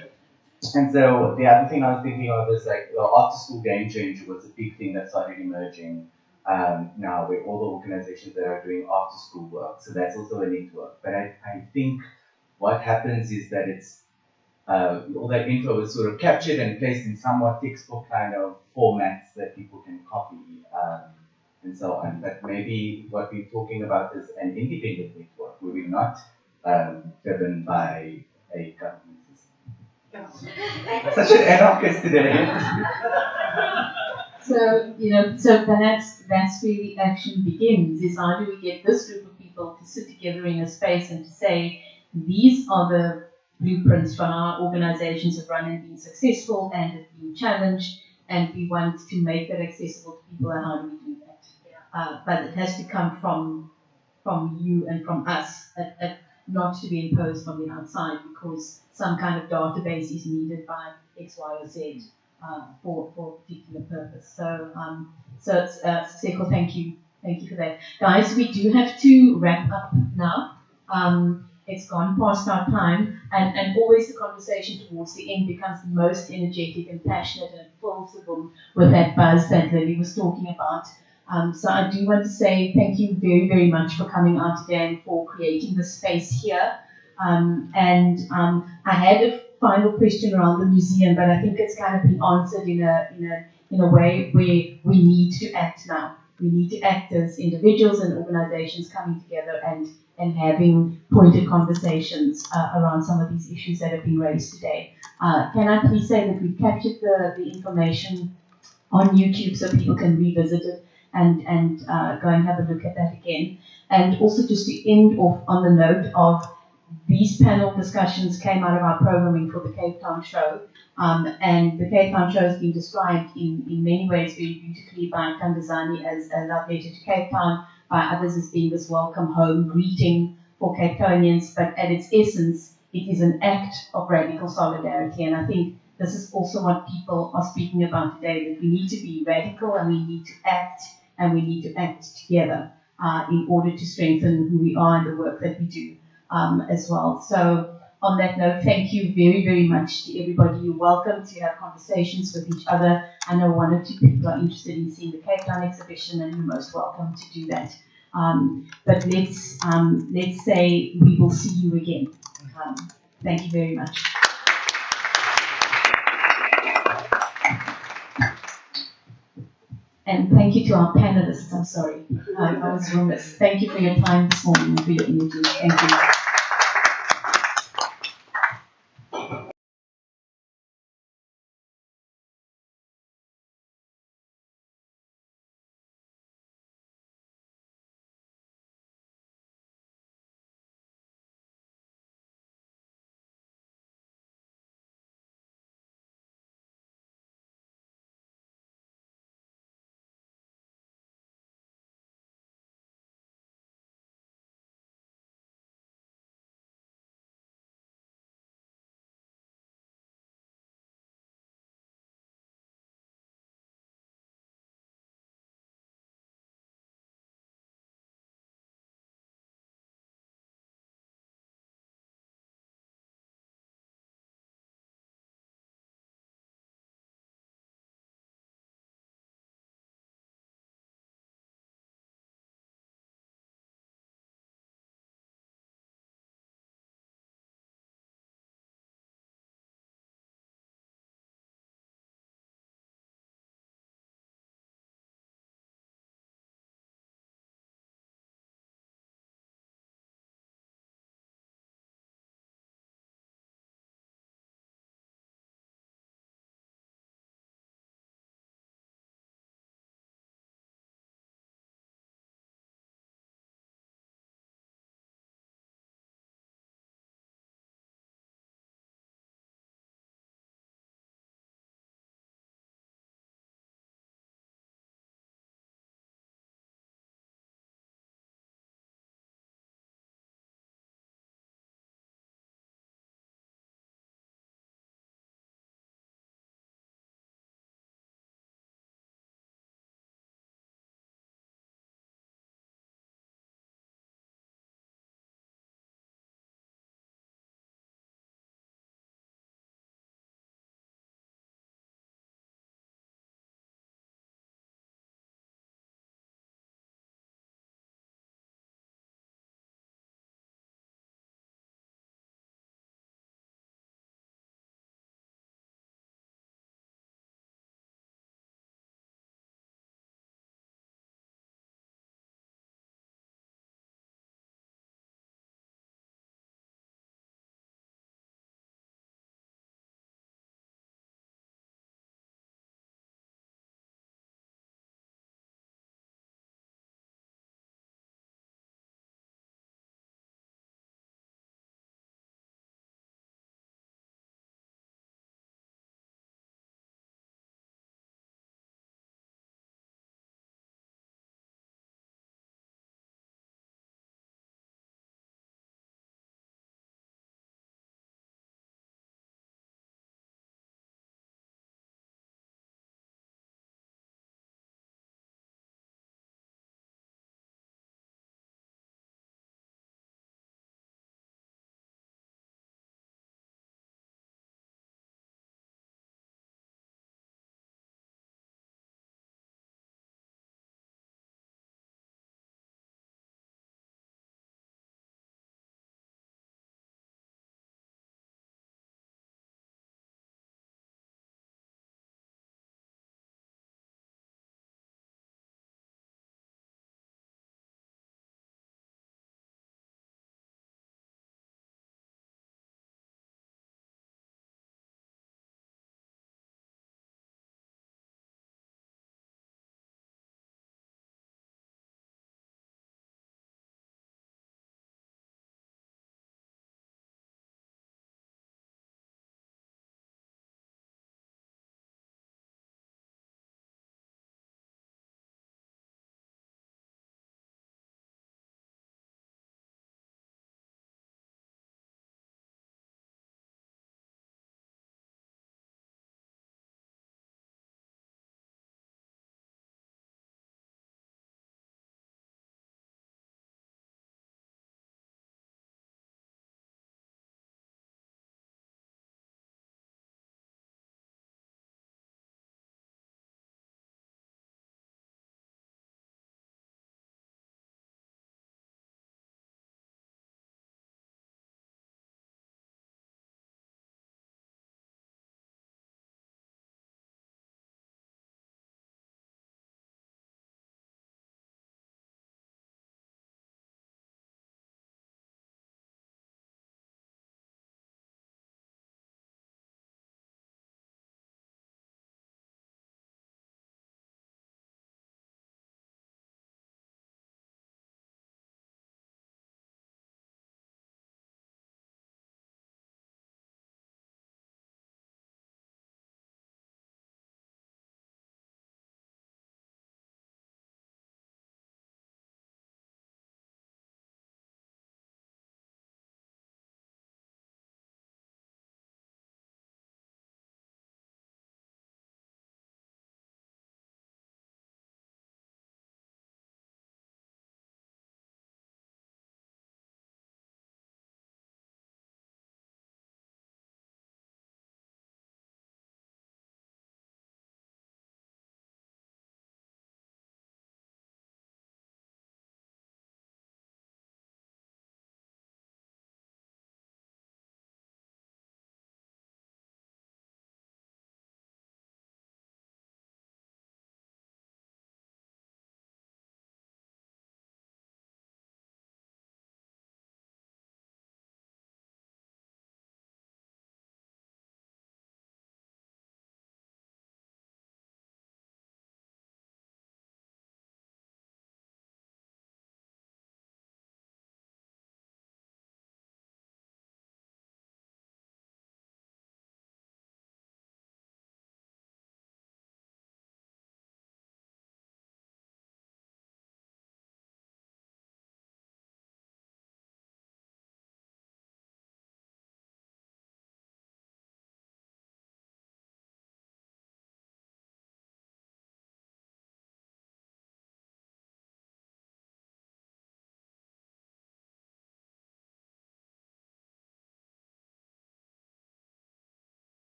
so the other thing I was thinking of is like the after school game changer was a big thing that started emerging now where all the organizations that are doing after school work. So that's also a network. But I think what happens is that it's all that info is sort of captured and placed in somewhat textbook kind of formats that people can copy and so on. But maybe what we're talking about is an independent network where we're not driven by a government system. Such an anarchist today. So perhaps that's where the action begins, is how do we get this group of people to sit together in a space and to say, these are the blueprints for how organizations have run and been successful and have been challenged, and we want to make that accessible to people, and how do we do that? But it has to come from you and from us, not to be imposed from the outside, because some kind of database is needed by X, Y, or Z. for a particular purpose. So, Seko, thank you for that, guys. We do have to wrap up now. It's gone past our time, and always the conversation towards the end becomes the most energetic and passionate, and it fills the room with that buzz that Lily was talking about. So I do want to say thank you very, very much for coming out today and for creating the space here. I had a final question around the museum, but I think it's kind of been answered in a way where we need to act now. We need to act as individuals and organizations coming together and having pointed conversations around some of these issues that have been raised today. Can I please say that we've captured the information on YouTube so people can revisit it and go and have a look at that again. And also just to end off on the note of these panel discussions came out of our programming for the Cape Town show. And the Cape Town show has been described in many ways very beautifully by Kandazani as a love letter to Cape Town, by others as being this welcome home greeting for Cape Townians, but at its essence, it is an act of radical solidarity. And I think this is also what people are speaking about today, that we need to be radical and we need to act, and we need to act together in order to strengthen who we are and the work that we do as well. So on that note, thank you very, very much to everybody. You're welcome to have conversations with each other. I know one or two people are interested in seeing the Cape Town exhibition, and you're most welcome to do that. But let's say we will see you again. Thank you very much. And thank you to our panelists. I'm sorry, I was remiss. Thank you for your time this morning and for your energy. Thank you.